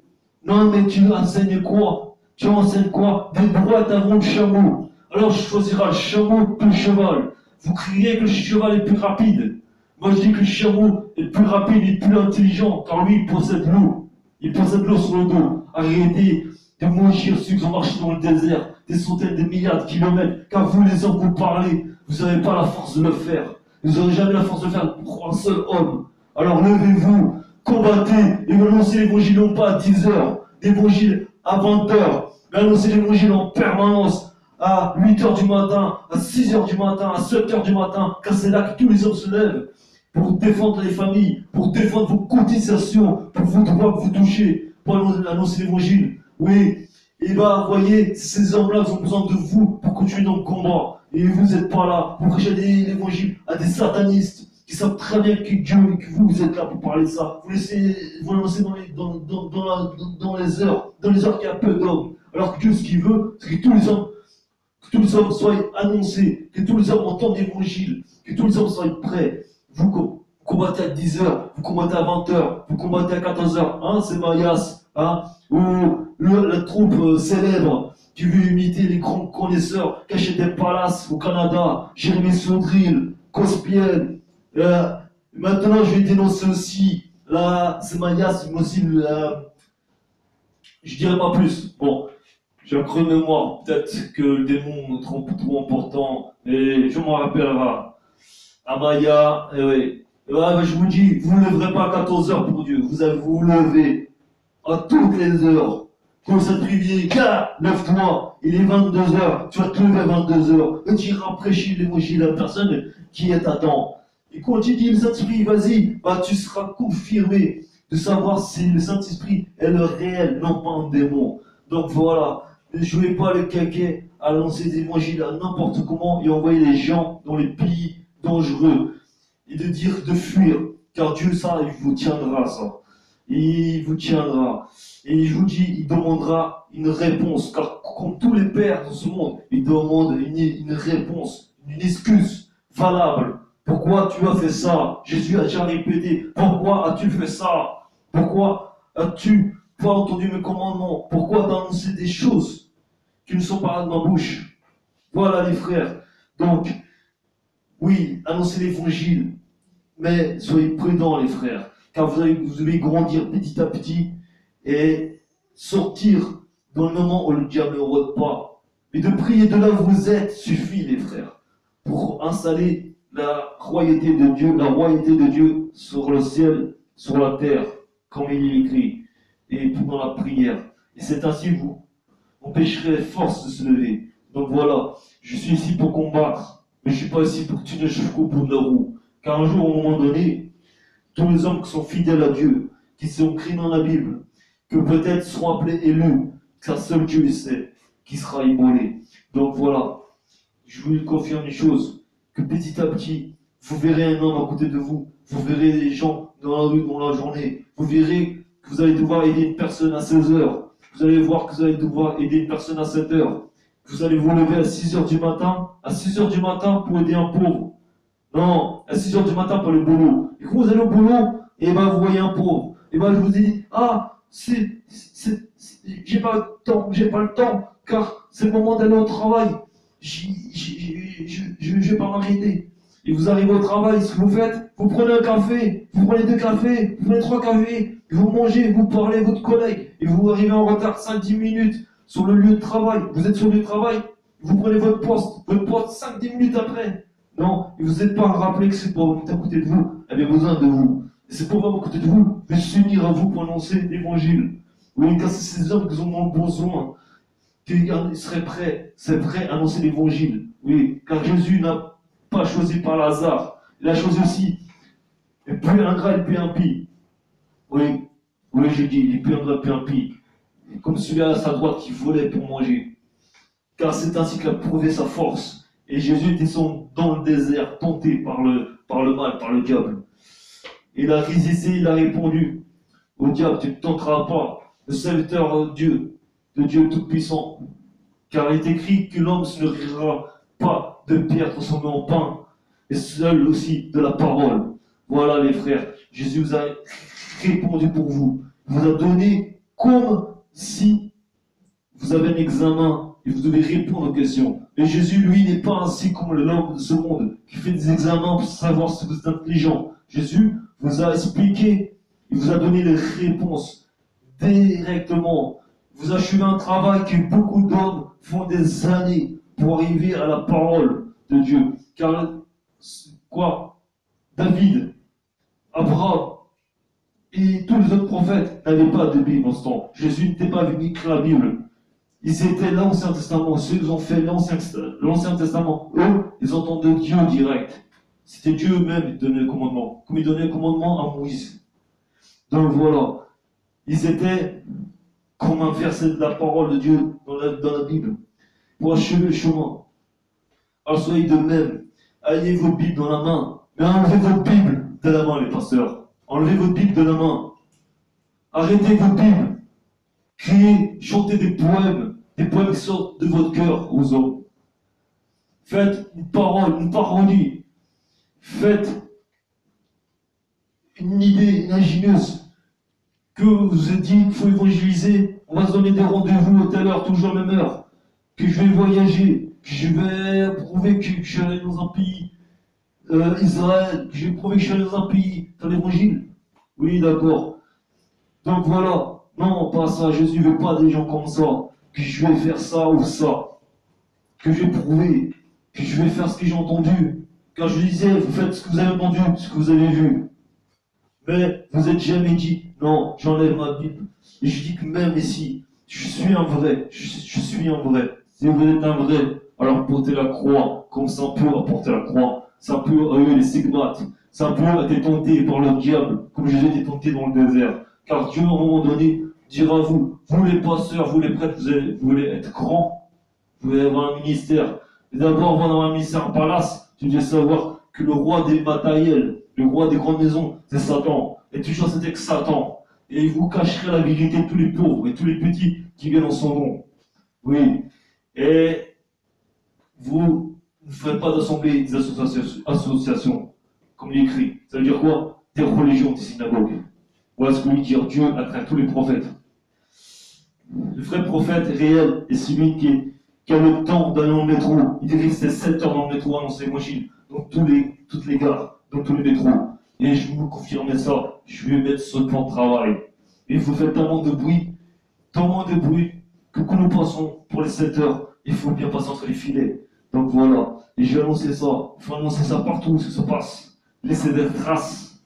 Non, mais tu enseignes quoi? Tu enseignes quoi? Des brouettes avant le chameau. Alors, je choisirai le chameau que le cheval. Vous criez que le cheval est plus rapide. Moi, je dis que le chameau est plus rapide et plus intelligent, car lui, il possède l'eau. Il possède l'eau sur le dos. Arrêtez de manger ceux qui ont marché dans le désert, des centaines de milliards de kilomètres, car vous, les hommes, vous parlez, vous n'avez pas la force de le faire. Vous n'aurez jamais la force de le faire pour un seul homme. Alors, levez-vous, combattez, et annoncez l'évangile non pas à 10 heures, l'évangile à 20 heures, mais annoncez l'évangile en permanence, à 8 heures du matin, à 6 heures du matin, à 7 heures du matin, car c'est là que tous les hommes se lèvent pour défendre les familles, pour défendre vos cotisations, pour vos droits que vous touchez, pour annoncer l'évangile. Oui, et bah, voyez, ces hommes-là, ils ont besoin de vous pour continuer dans le combat. Et vous n'êtes pas là pour prêcher l'évangile à des satanistes qui savent très bien que Dieu et que vous êtes là pour parler de ça. Vous lancez dans les heures qu'il y a peu d'hommes. Alors que Dieu, ce qu'il veut, c'est que tous les hommes soient annoncés, que tous les hommes entendent l'évangile, que tous les hommes soient prêts. Vous combattez à 10 heures, vous combattez à 20 heures, vous combattez à 14 heures, hein, c'est Maïas, hein, ou la troupe célèbre qui veut imiter les grands connaisseurs qui achètent des palaces au Canada, Jérémy Sondril, Cospienne. Maintenant, je vais dénoncer aussi, là, c'est Maïas, mais aussi, je dirais pas plus. Bon, j'ai un creux de mémoire, peut-être que le démon est trop important, et je m'en rappellerai. Amaya, oui, Je vous dis, vous ne leverez pas à 14 heures pour Dieu. Vous allez vous lever à toutes les heures. Quand ça te réveille, lève-toi, il est 22 heures, tu vas te lever à 22 heures, et tu iras prêcher l'évangile à la personne qui est à temps. Et quand tu dis le Saint-Esprit, vas-y, tu seras confirmé de savoir si le Saint-Esprit est le réel, non pas un démon. Donc voilà, ne jouez pas le caquet à lancer des évangiles à n'importe comment et envoyer les gens dans les pays dangereux. Et de dire de fuir, car Dieu, ça, il vous tiendra, ça. Il vous tiendra. Et je vous dis, il demandera une réponse, car comme tous les pères dans ce monde, il demande une réponse, une excuse valable. Pourquoi tu as fait ça? Jésus a déjà répété. Pourquoi as-tu fait ça? Pourquoi as-tu pas entendu mes commandements? Pourquoi t'as annoncé des choses qui ne sont pas de ma bouche? Voilà les frères. Donc, oui, annoncez l'évangile, mais soyez prudents les frères, car vous devez grandir petit à petit et sortir dans le moment où le diable ne rôde pas. Mais de prier de là où vous êtes suffit les frères, pour installer la royauté de Dieu sur le ciel, sur la terre, comme il est écrit, et pendant la prière. Et c'est ainsi que vous empêcherez force de se lever. Donc voilà, je suis ici pour combattre, mais je ne suis pas ici pour tirer jusqu'au bout de la roue. Car un jour, à un moment donné, tous les hommes qui sont fidèles à Dieu, qui sont écrits dans la Bible, que peut-être seront appelés élus, car seul Dieu le sait, qui sera immolé. Donc voilà, je vous confirme une chose, que petit à petit, vous verrez un homme à côté de vous, vous verrez des gens dans la rue, dans la journée, vous verrez que vous allez devoir aider une personne à 16 heures, vous allez voir que vous allez devoir aider une personne à 7 heures, vous allez vous lever à 6 heures du matin, pour aider un pauvre. Non, à 6 heures du matin pour le boulot. Et quand vous allez au boulot, vous voyez un pauvre. Je vous dis, j'ai pas le temps, car c'est le moment d'aller au travail. Je vais pas m'arrêter. Et vous arrivez au travail, ce que vous faites, vous prenez un café, vous prenez 2 cafés, vous prenez 3 cafés, vous mangez, vous parlez à votre collègue, et vous arrivez en retard 5-10 minutes sur le lieu de travail. Vous êtes sur le lieu de travail, vous prenez votre poste 5-10 minutes après. Non, et vous n'êtes pas rappelé que c'est pour à côté de vous, elle a besoin de vous. Et c'est pour à côté de vous, de s'unir à vous pour annoncer l'évangile. Oui, car c'est ces hommes qui ont besoin, qui seraient prêts à annoncer l'évangile. Oui, car Jésus n'a pas choisi par hasard. Il a choisi aussi le plus ingrat et le plus impie. Oui, je dis, les plus ingrats et le plus impie. Comme celui à sa droite qui volait pour manger. Car c'est ainsi qu'il a prouvé sa force. Et Jésus était dans le désert, tenté par le mal, par le diable. Il a résisté, il a répondu au diable, tu ne tenteras pas, le serviteur de Dieu Tout-Puissant. Car il est écrit que l'homme ne se nourrira pas de pierre transformée en pain, mais seul aussi de la parole. Voilà les frères, Jésus vous a répondu pour vous. Il vous a donné comme si vous avez un examen et vous devez répondre aux questions. Mais Jésus, lui, n'est pas ainsi comme l'homme de ce monde, qui fait des examens pour savoir si vous êtes intelligent. Jésus vous a expliqué, il vous a donné les réponses directement. Vous achevez un travail que beaucoup d'hommes font des années pour arriver à la parole de Dieu. Car, David, Abraham et tous les autres prophètes n'avaient pas de Bible en ce temps. Jésus n'était pas venu écrire la Bible. Ils étaient l'Ancien Testament. Ceux qui ont fait l'Ancien Testament, eux, ils entendaient Dieu direct. C'était Dieu même qui donnait le commandement. Comme il donnait le commandement à Moïse. Donc voilà. Ils étaient comme un verset de la parole de Dieu dans la Bible. Pour achever le chemin. Alors soyez de même. Ayez vos Bibles dans la main. Mais enlevez votre Bible de la main, les pasteurs. Enlevez votre Bible de la main. Arrêtez votre Bible. Criez, chantez des poèmes qui sortent de votre cœur aux hommes. Faites une parodie. Faites une idée ingénieuse que vous êtes dit qu'il faut évangéliser. On va se donner des rendez-vous à telle heure, toujours à la même heure. Que je vais voyager, que je vais prouver que je suis allé dans un pays Israël, que je vais prouver que je suis allé dans un pays faire l'évangile. Oui, d'accord. Donc voilà. Non, pas ça. Jésus ne veut pas des gens comme ça. Que je vais faire ça ou ça. Que je vais prouver. Que je vais faire ce que j'ai entendu. Quand je disais, vous faites ce que vous avez entendu, ce que vous avez vu. Mais vous n'êtes jamais dit, non, j'enlève ma Bible. Et je dis que même ici, je suis un vrai, je suis un vrai. Si vous êtes un vrai, alors portez la croix, comme Saint Paul a porté la croix. Saint Paul a eu les stigmates. Saint Paul a été tenté par le diable, comme Jésus a été tenté dans le désert. Car Dieu, à un moment donné, dira à vous, vous les pasteurs, vous les prêtres, vous voulez être grands, vous voulez avoir un ministère. Et d'abord, avant d'avoir un ministère palace, tu dois savoir que le roi des matériels, le roi des grandes maisons, c'est Satan. Et toujours c'était que Satan. Et il vous cacherait la vérité de tous les pauvres et tous les petits qui viennent en son nom. Oui. Et vous ne ferez pas d'assemblée, des associations, comme il est écrit. Ça veut dire quoi? Des religions, des synagogues. Voilà ce que lui dit Dieu à travers tous les prophètes. Le vrai prophète réel est celui qui a le temps d'aller dans le métro. Il dit rester 7 heures dans le métro à annoncer l'évangile, dans toutes les gares, dans tous les métros. Et je vous confirme ça, je vais mettre ce plan de travail. Et vous faites tellement de bruit que quand nous passons pour les 7 heures, il faut bien passer entre les filets. Donc voilà, et je vais annoncer ça, il faut annoncer ça partout où ça se passe. Laissez des traces.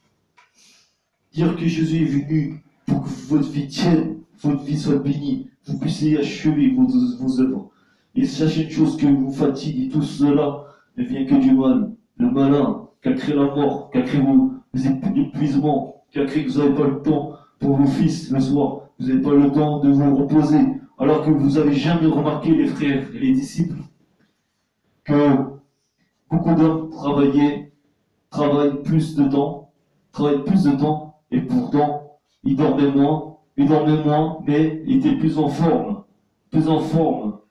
Dire que Jésus est venu pour que votre vie tienne, votre vie soit bénie, vous puissiez achever vos œuvres. Et sachez une chose, que vous fatiguez, tout cela ne vient que du mal. Le malin qui a créé la mort, qui a créé vos épuisements, qui a créé que vous n'avez pas le temps pour vos fils le soir, vous n'avez pas le temps de vous reposer, alors que vous n'avez jamais remarqué, les frères et les disciples, que beaucoup d'hommes travaillent plus de temps, et pourtant ils dormaient moins, mais ils étaient plus en forme,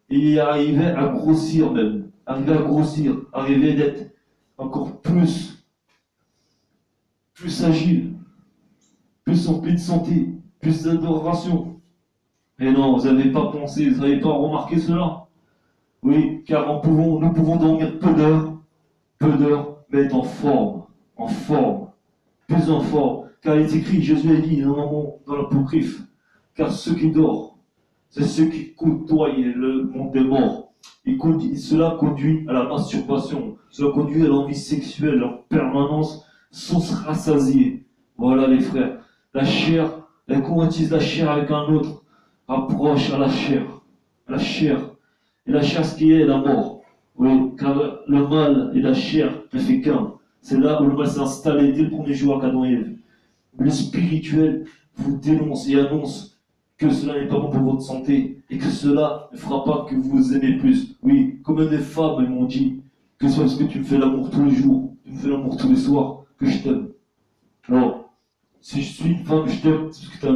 et ils arrivaient à grossir même, arrivaient d'être encore plus agile, plus en pleine santé, plus d'adoration. Et non, vous n'avez pas pensé, vous n'avez pas remarqué cela. Oui, car nous pouvons dormir peu d'heures, mais être en forme, plus en forme. Car il est écrit, Jésus a dit dans l'Apocryphe, car ceux qui dorment, c'est ceux qui côtoient le monde des morts. Et cela conduit à la masturbation, cela conduit à l'envie sexuelle en permanence, sans se rassasier. Voilà les frères, la chair, elle convoitise la chair avec un autre, rapproche à la chair. Et la chair, ce qui est la mort. Oui, car le mal et la chair ne fait qu'un. C'est là où le mal s'est installé dès le premier jour à Adam et Ève. Le spirituel vous dénonce et annonce que cela n'est pas bon pour votre santé et que cela ne fera pas que vous vous aimez plus. Oui, comme des femmes elles m'ont dit que c'est parce que tu me fais l'amour tous les jours, tu me fais l'amour tous les soirs, que je t'aime. Alors, si je suis une femme, je t'aime, c'est parce que tu es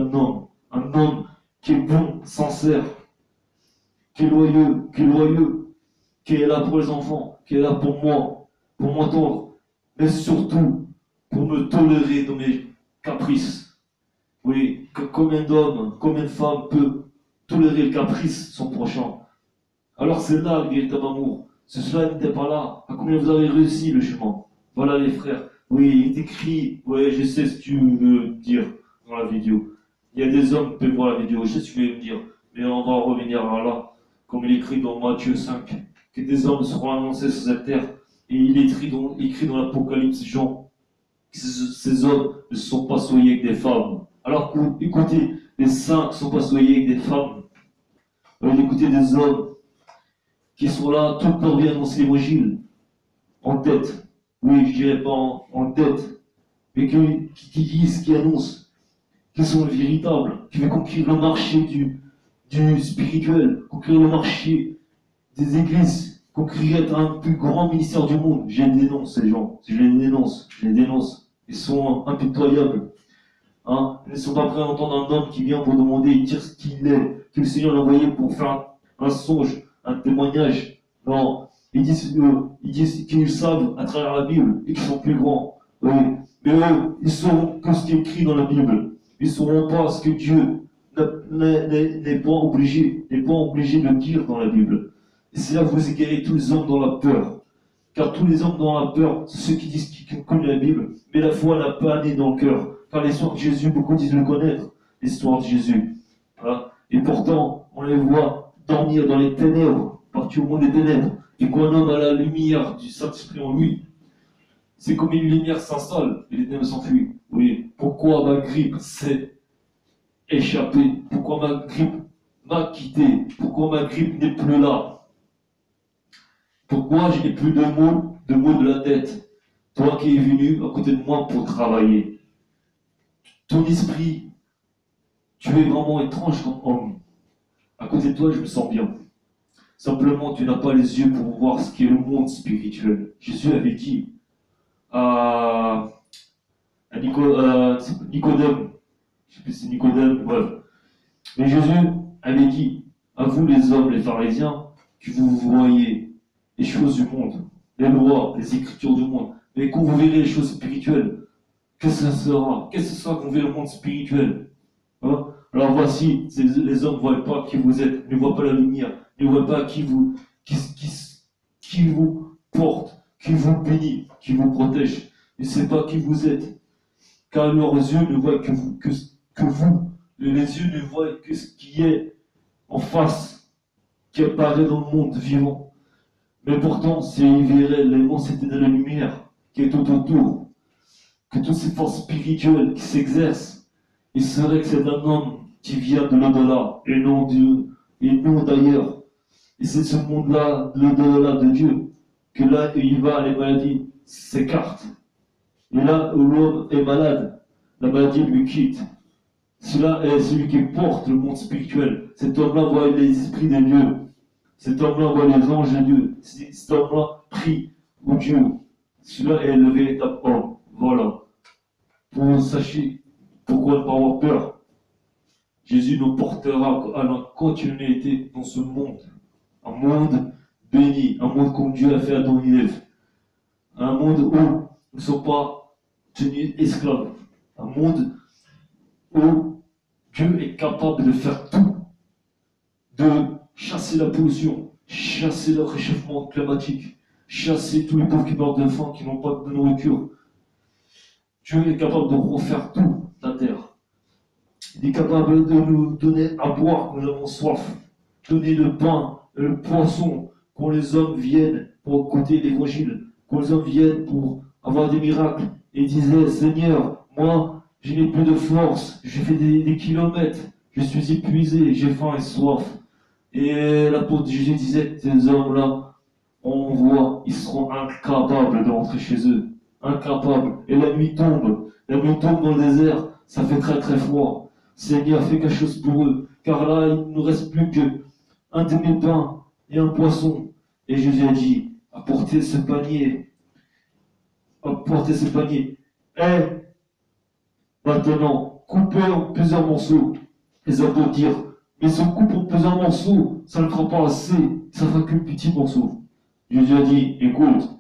un homme qui est bon, sincère, qui est loyeux, qui est là pour les enfants, qui est là pour moi, pour m'entendre, mais surtout pour me tolérer dans mes caprices. Oui, combien d'hommes, combien de femmes peuvent tolérer le caprice de son prochain? Alors c'est là le véritable amour. Si cela n'était pas là, à combien vous avez réussi le chemin? Voilà les frères. Oui, il est écrit, ouais, je sais ce que tu veux dire dans la vidéo. Il y a des hommes qui peuvent voir la vidéo, je sais ce que tu veux me dire, mais on va revenir à là, comme il est écrit dans Matthieu 5, que des hommes seront annoncés sur cette terre, et il est écrit dans l'Apocalypse Jean, que ces hommes ne sont pas soyés avec des femmes. Alors écoutez, les saints ne sont pas soyés avec des femmes. Écoutez des hommes qui sont là toute leur vie à annoncer l'évangile, en tête. Oui, je dirais pas en tête, mais qui disent, qui annoncent, qui sont véritables, qui veulent conquérir le marché du spirituel, conquérir le marché des églises, conquérir un plus grand ministère du monde. Je les dénonce, ces gens. Je les dénonce. Ils sont impitoyables. Hein? Ils ne sont pas prêts à entendre un homme qui vient pour demander et dire ce qu'il est, que le Seigneur l'a envoyé pour faire un songe, un témoignage. Non, ils disent qu'ils savent à travers la Bible et qu'ils sont plus grands. Oui. Mais eux, ils sauront que ce qui est écrit dans la Bible. Ils ne sauront pas ce que Dieu n'est pas obligé de dire dans la Bible. Et c'est là que vous égarez tous les hommes dans la peur. Car tous les hommes dans la peur, c'est ceux qui disent qu'ils connaissent la Bible, mais la foi n'a pas né dans le cœur. Car l'histoire de Jésus, beaucoup disent le connaître, l'histoire de Jésus. Voilà. Et pourtant, on les voit dormir dans les ténèbres, partir au monde des ténèbres. Et quand un homme a la lumière du Saint-Esprit en lui, C'est comme une lumière s'installe et les ténèbres s'enfuient. Oui, pourquoi ma grippe s'est échappée? Pourquoi ma grippe m'a quitté? Pourquoi ma grippe n'est plus là? Pourquoi je n'ai plus de mots de la tête? Toi qui es venu à côté de moi pour travailler. Ton esprit, tu es vraiment étrange comme homme. À côté de toi, je me sens bien. Simplement, tu n'as pas les yeux pour voir ce qu'est le monde spirituel. Jésus avait dit à Nicodème, je ne sais plus si c'est Nicodème, bref. Mais Jésus avait dit à vous les hommes, les pharisiens, que vous voyez les choses du monde, les lois, les écritures du monde, mais quand vous verrez les choses spirituelles, qu'est-ce que ce sera? Qu'est-ce que ce sera quand vous verrez le monde spirituel? Hein? Alors voici, les hommes ne voient pas qui vous êtes, ne voient pas la lumière, ne voient pas qui vous porte, qui vous bénit, qui vous protège. Ils ne savent pas qui vous êtes, car leurs yeux ne voient que vous. Les yeux ne voient que ce qui est en face, qui apparaît dans le monde vivant. Mais pourtant, s'ils verraient l'immensité de la lumière qui est tout autour, que toutes ces forces spirituelles qui s'exercent, il serait que c'est un homme qui vient de l'au-delà et non d'ailleurs. Et c'est ce monde-là, l'au-delà de Dieu, que là où il va, les maladies s'écartent. Et là où l'homme est malade, la maladie lui quitte. Cela est celui qui porte le monde spirituel. Cet homme-là voit les esprits de Dieu. Cet homme-là voit les anges de Dieu. Cet homme-là prie au Dieu. Cela est le véritable homme. Voilà. Pour que vous sachiez pourquoi ne pas avoir peur. Jésus nous portera à la continuité dans ce monde. Un monde béni. Un monde comme Dieu a fait à Adam et Ève. Un monde où nous ne sommes pas tenus esclaves. Un monde où Dieu est capable de faire tout, de chasser la pollution, chasser le réchauffement climatique, chasser tous les pauvres qui meurent de faim, qui n'ont pas de nourriture. Dieu est capable de refaire tout, la terre. Il est capable de nous donner à boire quand nous avons soif, donner le pain, le poisson, quand les hommes viennent pour écouter l'évangile, quand les hommes viennent pour avoir des miracles, et disaient, Seigneur, moi, je n'ai plus de force, j'ai fait des kilomètres, je suis épuisé, j'ai faim et soif. Et l'apôtre Jésus disait, ces hommes-là, on voit, ils seront incapables de rentrer chez eux. Incapables. Et la nuit tombe dans le désert, ça fait très très froid. Seigneur, fais quelque chose pour eux, car là, il ne nous reste plus qu'un demi-pain et un poisson. Et Jésus a dit, apportez ce panier. Et maintenant, coupez en plusieurs morceaux. Les apôtres dirent, mais si on coupe en plusieurs morceaux, ça ne fera pas assez, ça ne fera qu'un petit morceau. Jésus a dit, écoute,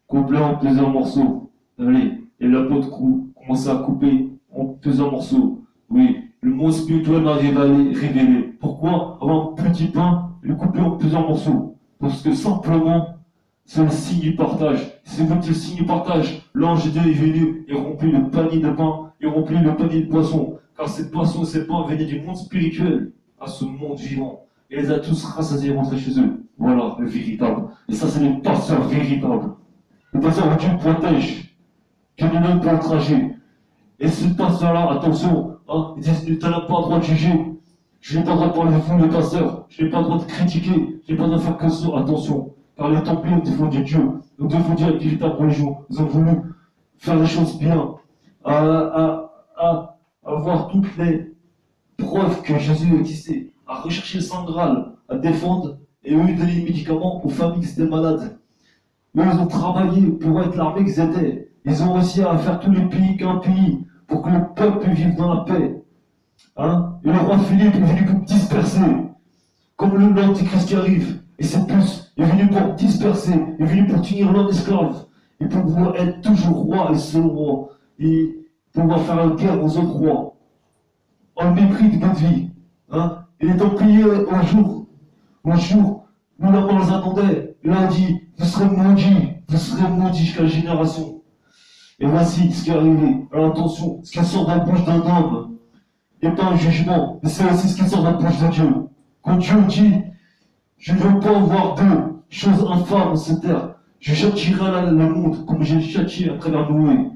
coupe-le en plusieurs morceaux. Allez, et l'apôtre commença à couper en plusieurs morceaux. Oui, le monde spirituel m'a révélé. Pourquoi avoir un petit pain et le couper en plusieurs morceaux? Parce que simplement, c'est le signe du partage. C'est le signe du partage. L'ange de Dieu est venu et remplit le panier de pain et remplit le panier de poissons. Car ces poissons et ces pains venaient du monde spirituel à ce monde vivant. Et les a tous rassasiés et rentrés chez eux. Voilà, le véritable. Et ça, c'est le pasteur véritable. Le pasteur où Dieu protège, qui nous donne pour le trajet. Et ce pasteur-là, attention, hein, il dit, tu n'as pas le droit de juger. Je n'ai pas le droit de parler de fou le pasteur. Je n'ai pas le droit de critiquer. Je n'ai pas le droit de faire que ça. Attention. Car les Templiers ont défendu Dieu. Nous devons dire avec véritable religion. Ils ont voulu faire les choses bien. À avoir toutes les preuves que Jésus existait. À rechercher le Saint Graal. À défendre et eux donner des médicaments aux familles qui étaient malades. Eux, ils ont travaillé pour être l'armée qu'ils étaient. Ils ont réussi à faire tous les pays qu'un pays pour que le peuple vive dans la paix. Hein? Et le roi Philippe est venu pour disperser. Comme l'antichrist qui arrive. Et c'est plus, il est venu pour disperser, il est venu pour tenir l'homme esclave, et pour pouvoir être toujours roi et seul roi, et pouvoir faire la guerre aux autres rois, en mépris de notre vie. Hein? Et les Templiers, un jour, nous la mort les attendait, et là on dit, vous serez maudits jusqu'à la génération. Et voici ce qui est arrivé. Alors attention, ce qui sort de la bouche d'un homme n'est pas un jugement, mais c'est aussi ce qui sort de la bouche de Dieu. Quand Dieu dit, je ne veux pas voir de choses infâmes dans cette terre. Je châtierai le monde comme j'ai châtié à travers Noé.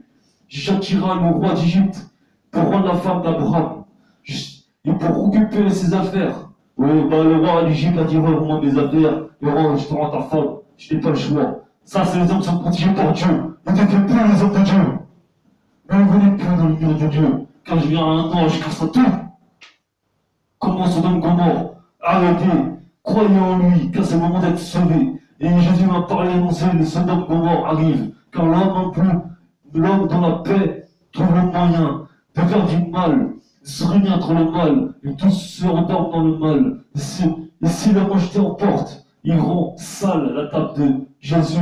Je châtierai le roi d'Égypte pour rendre la femme d'Abraham et pour occuper ses affaires. Oui, le roi d'Égypte a dit rends-moi mes affaires, et rends, je te rends ta femme. Je n'ai pas le choix. Ça, c'est les hommes qui sont protégés par Dieu. Ne devenez plus les hommes de Dieu. Ne venez plus dans le mur de Dieu. Quand je viens à un ange, casse tout. Comment Sodome et Gomorrhe, arrêtez, croyez en lui, car c'est le moment d'être sauvé. Et Jésus m'a parlé, annoncé, le Sodome et Gomorrhe arrive. Car l'homme non plus, l'homme dans la paix, trouve le moyen de faire du mal, de se réunir entre le mal, et tous se endorment dans le mal. Et si la rejeté en porte, ils rend sale la table de Jésus,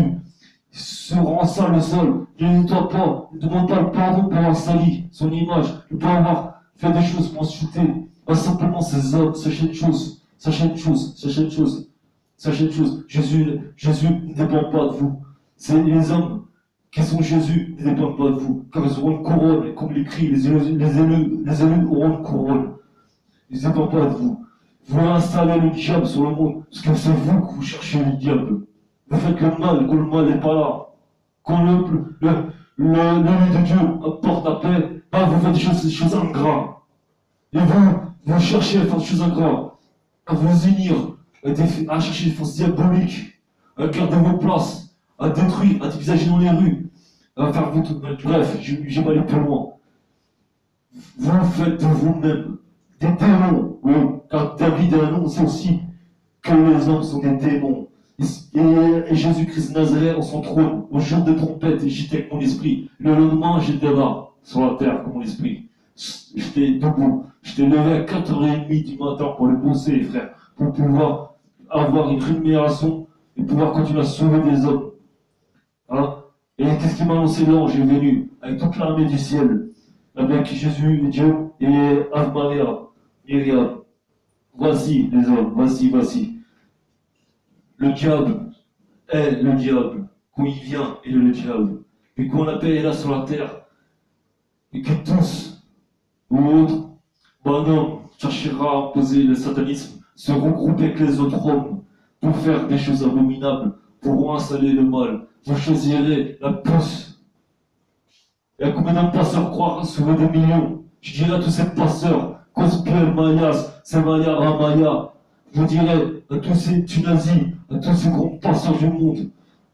il se rend sale le sol, il ne nettoie pas, il ne demande pas le pardon pour avoir sali son image, il peut avoir fait des choses pour insulter. Pas simplement ces hommes, sachez une chose, sachez une chose, sachez une chose, sachez une chose, Jésus ne dépend pas de vous. C'est les hommes qui sont Jésus ne dépendent pas de vous, car ils auront une couronne, et comme l'écrit, les élus auront une couronne. Ils ne dépendent pas de vous. Vous installez le diable sur le monde, parce que c'est vous que vous cherchez le diable. Vous faites le mal, quand le mal n'est pas là. Quand le lit de Dieu apporte la paix, vous faites des choses ingrates. Et vous cherchez à faire des choses ingrates, à vous unir, à chercher des forces diaboliques, à garder vos places, à détruire, à dévisager dans les rues, à faire votre... Bref, je vais pas aller plus loin. Vous faites de vous-même des démons, oui, car David a annoncé aussi que les hommes sont des démons. Et Jésus-Christ de Nazareth en son trône, au jour de trompette, et j'étais avec mon esprit. Le lendemain, j'étais là, sur la terre, comme mon esprit. J'étais debout. J'étais levé à 4h30 du matin pour le bosser, les frères, pour pouvoir avoir une rémunération et pouvoir continuer à sauver des hommes. Hein? Et qu'est-ce qui m'a annoncé l'ange est venu, avec toute l'armée du ciel, avec Jésus et Dieu et Ave Maria, Myriam. Voici les hommes, voici. Le diable est le diable. Quand il vient, il est le diable. Et quand la paix est là sur la terre, et que tous, ou autres, un homme cherchera à imposer le satanisme, se regrouper avec les autres hommes pour faire des choses abominables, pour installer le mal. Vous choisirez la puce. Et à combien de passeurs croire sauver des millions? Je dirais à tous ces passeurs, Cosplay, Mayas, Semaya, Ramaya, je dirais à tous ces tunazis, à tous ces grands passeurs du monde,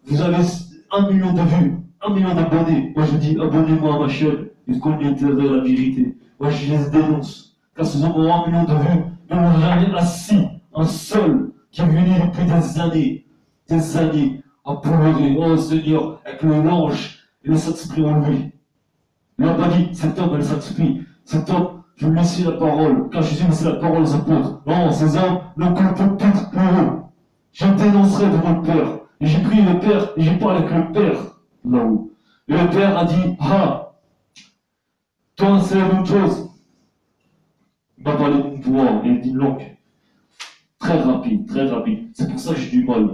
vous avez 1 million de vues, 1 million d'abonnés. Moi je dis abonnez-moi à ma chaîne, et connaîtrez la vérité. Moi je les dénonce, car ces hommes ont 1 million de vues, mais n'ont jamais assis un seul qui est venu depuis des années, à pleurer, oh Seigneur, avec l'ange et le Saint-Esprit en lui. Il n'a pas dit, cet homme a le Saint-Esprit, cet homme, je lui laisse la parole, car Jésus laissé la parole aux apôtres. Non, ces hommes ne comptent pas pour eux. Je dénoncerai devant le Père. Et j'ai pris le Père, et j'ai parlé avec le Père, là-haut. Et le Père a dit, toi c'est la même chose. Il m'a parlé d'une voix et d'une langue. Très rapide. C'est pour ça que j'ai du mal.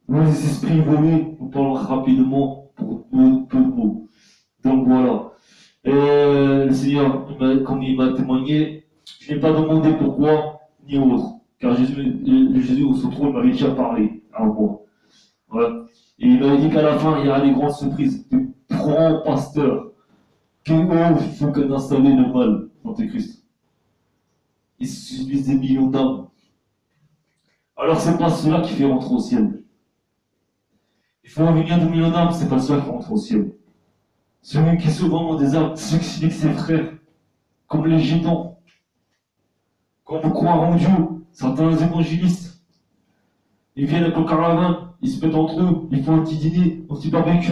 Nous, les esprits évolués, nous parlons rapidement pour peu de mots. Donc voilà. Et le Seigneur, comme il m'a témoigné, je n'ai pas demandé pourquoi, ni autre. Car Jésus au son trône m'avait déjà parlé à moi. Voilà. Et il m'avait dit qu'à la fin, il y aura des grandes surprises de grands pasteurs qui font qu'installer le mal dans Christ. Ils subissent des millions d'âmes. Alors c'est pas ceux-là qui fait rentrer au ciel. Il faut en venir de millions d'âmes, c'est pas ceux-là qui rentrent au ciel. Celui qui sauve vraiment des âmes, ceux qui suivent ses frères, comme les gitans. Quand vous croire en Dieu, certains évangélistes, ils viennent avec le caravane, ils se mettent entre eux, ils font un petit dîner, un petit barbecue,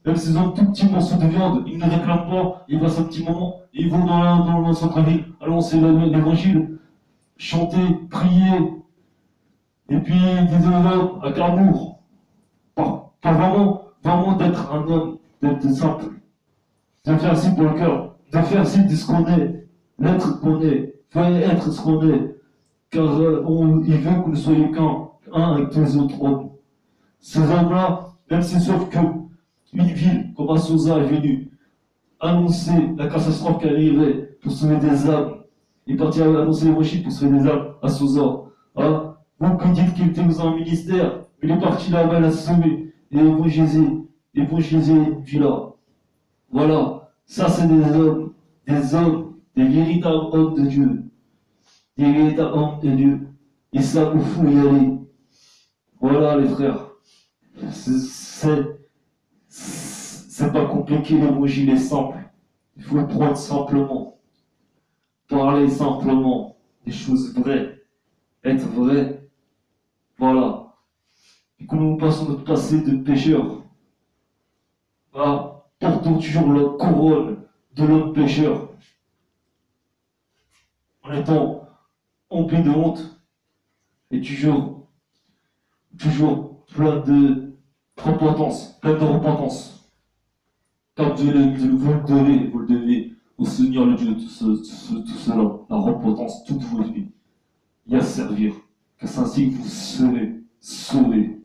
même s'ils ont un tout petit morceau de viande, ils ne réclament pas, ils passent un petit moment, et ils vont dans le centre-ville, annoncer l'évangile, chanter, prier, et puis ils disent aux hommes, avec amour, pas vraiment d'être un homme, d'être simple, de faire ainsi pour le cœur, de faire ainsi de ce qu'on est, l'être qu'on est, faut être ce qu'on est, car il veut que nous soyons un avec tous les autres hommes. Ces hommes-là, même s'ils savent qu'une ville comme Asosa est venue annoncer la catastrophe qui arriverait pour sauver des âmes, il est parti annoncer l'évangile pour sauver des âmes à Sosa. Hein? Vous qui dites qu'il était dans un ministère, il est parti là-bas, il a sauvé et évangéliser une villa. Voilà, ça c'est des hommes, des véritables hommes de Dieu. Des véritables hommes de Dieu. Et ça, il faut y aller. Voilà les frères. C'est pas compliqué, l'évangile est simple. Il faut le prendre simplement. Parler simplement des choses vraies. Être vrai. Voilà. Et que nous passons notre passé de pécheur. Portons toujours la couronne de l'homme pécheur. En étant empli de honte et toujours plein de repentance. Car vous le devez au Seigneur le Dieu de tout cela, la repentance toute votre vie, et à servir, car c'est ainsi que vous serez sauvés.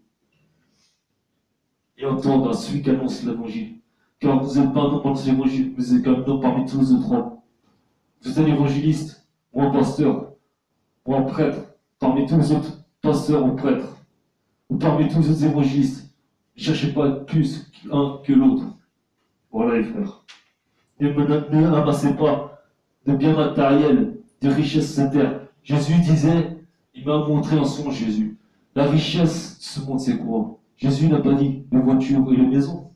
Et entendre à celui qui annonce l'évangile, car vous n'êtes pas un homme parmi l'évangile, vous êtes un homme parmi tous les autres hommes. Vous êtes un évangéliste, ou un pasteur, ou un prêtre, parmi tous les autres pasteurs ou prêtres, ou parmi tous les autres évangélistes. Ne cherchez pas à être plus l'un que l'autre. Voilà les frères. Ne amassez pas de biens matériels, de richesses sur cette terre. Jésus disait, il m'a montré en son Jésus. La richesse de ce monde, c'est quoi? Jésus n'a pas dit les voitures et les maisons,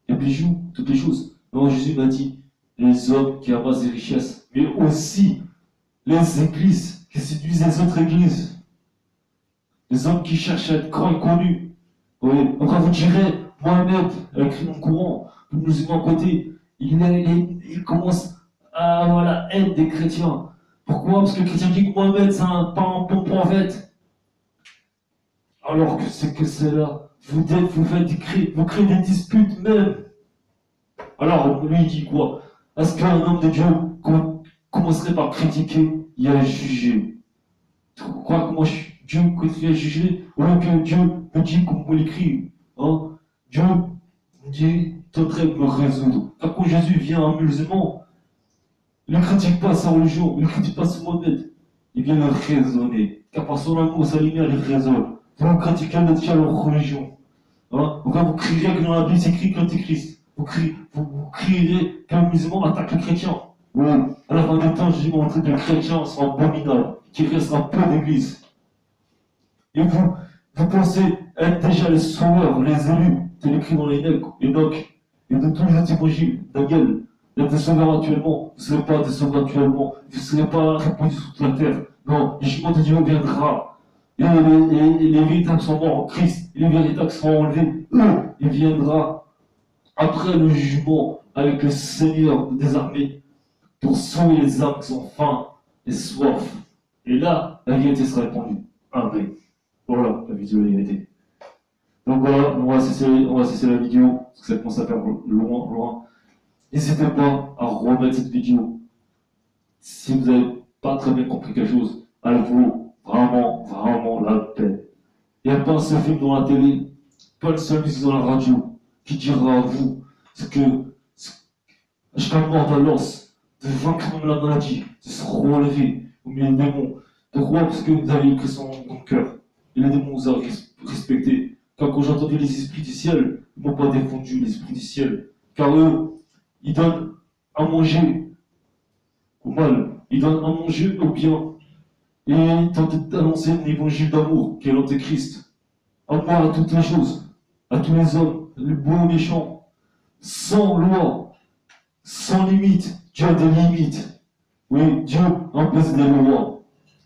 les bijoux, toutes les choses. Non, Jésus m'a dit les hommes qui amassent des richesses, mais aussi les églises qui séduisent les autres églises. Les hommes qui cherchent à être grands et connus. Oui. Après vous direz, Mohamed, avec mon courant, le musulman à côté, il commence à avoir la haine des chrétiens. Pourquoi? Parce que le chrétien dit que Mohamed, c'est pas un bon prophète. Alors que c'est là. Vous créez des disputes même. Alors, lui, il dit quoi? Est-ce qu'un homme de Dieu commencerait par critiquer et à juger? Quoi, comment Dieu continue à juger? Au lieu que Dieu me dit comment l'écrit. Hein? Dieu me dit, tenterait de me résoudre. Car quand Jésus vient un musulman, il ne critique pas sa religion, il ne critique pas son Mohamed. Il vient le raisonner. Car par son amour, sa lumière, il raisonne. Vous critiquez leur religion. Hein? Donc, vous crierez que dans la Bible, c'est écrit que l'Antéchrist. Vous crierez qu'un musulman attaque le chrétien. Oui. À la fin des temps, Jésus m'a montré que le chrétien sera abominable, qu'il restera peu d'église. Et vous pensez être déjà les sauveurs, les élus, c'est écrit dans les Enoch, et de tous les autres évangiles, Daniel, d'être des sauveurs actuellement, vous ne serez pas des sauveurs actuellement, vous ne serez pas répandus sur toute la terre. Non, le jugement de Dieu viendra. Et les véritables sont morts en Christ, et les véritables seront enlevés. Eux, il viendra après le jugement avec le Seigneur des armées pour sauver les âmes qui ont faim et soif. Et là, la vérité sera répandue. Amen. Voilà la vidéo de la vérité. Donc voilà, on va cesser la vidéo, parce que ça commence à faire loin. N'hésitez pas à remettre cette vidéo. Si vous n'avez pas très bien compris quelque chose, elle vaut vraiment la peine. Il n'y a pas un seul film dans la télé, pas une seule musique dans la radio qui dira à vous jusqu'à la mort de l'os, de vaincre même la maladie, de se relever au milieu des démons. Pourquoi? Parce que vous avez écrit son dans le cœur. Et les démons vous ont respecté. Car quand j'ai entendu les esprits du ciel, ils ne m'ont pas défendu, les esprits du ciel. Car eux, ils donnent à manger au mal, ils donnent à manger au bien. Et ils tentent d'annoncer un évangile d'amour, qui est l'Antéchrist. Amour à toutes les choses, à tous les hommes, les beaux et méchants, sans loi, sans limite. Dieu a des limites. Oui, Dieu impose des lois.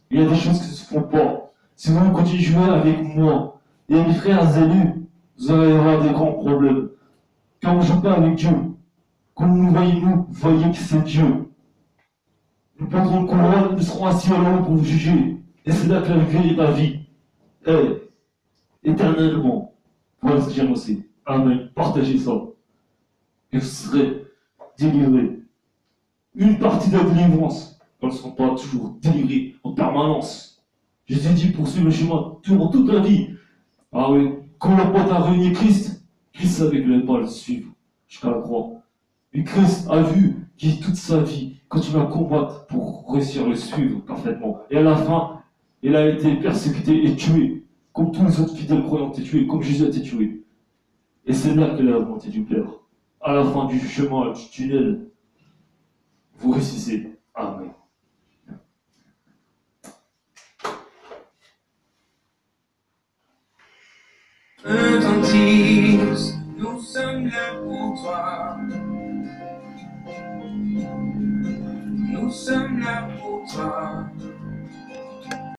Il y a des choses qui ne se font pas. Si vous continuez de jouer avec moi et mes frères élus, vous allez avoir des grands problèmes. Quand on ne joue pas avec Dieu, quand nous voyez que c'est Dieu. Nous prendrons le couronne, nous serons assis à l'eau pour vous juger. Et c'est là que la véritable vie est éternellement. Voilà ce que j'aime aussi. Amen. Partagez ça. Et vous serez délivrés. Une partie de la délivrance, elles ne seront pas toujours délivrées en permanence. Jésus dit pour suivre le chemin durant toute la vie. Ah oui, quand la porte a réuni Christ, Christ savait qu'il n'allait pas le suivre jusqu'à la croix. Et Christ a vu qu'il toute sa vie continue à combattre pour réussir à le suivre parfaitement. Et à la fin, il a été persécuté et tué. comme tous les autres fidèles croyants ont été tués, comme Jésus a été tué. Et c'est là que la volonté du Père. À la fin du chemin, du tunnel, vous réussissez. Amen. Attentifs, nous sommes là pour toi. Nous sommes là pour toi.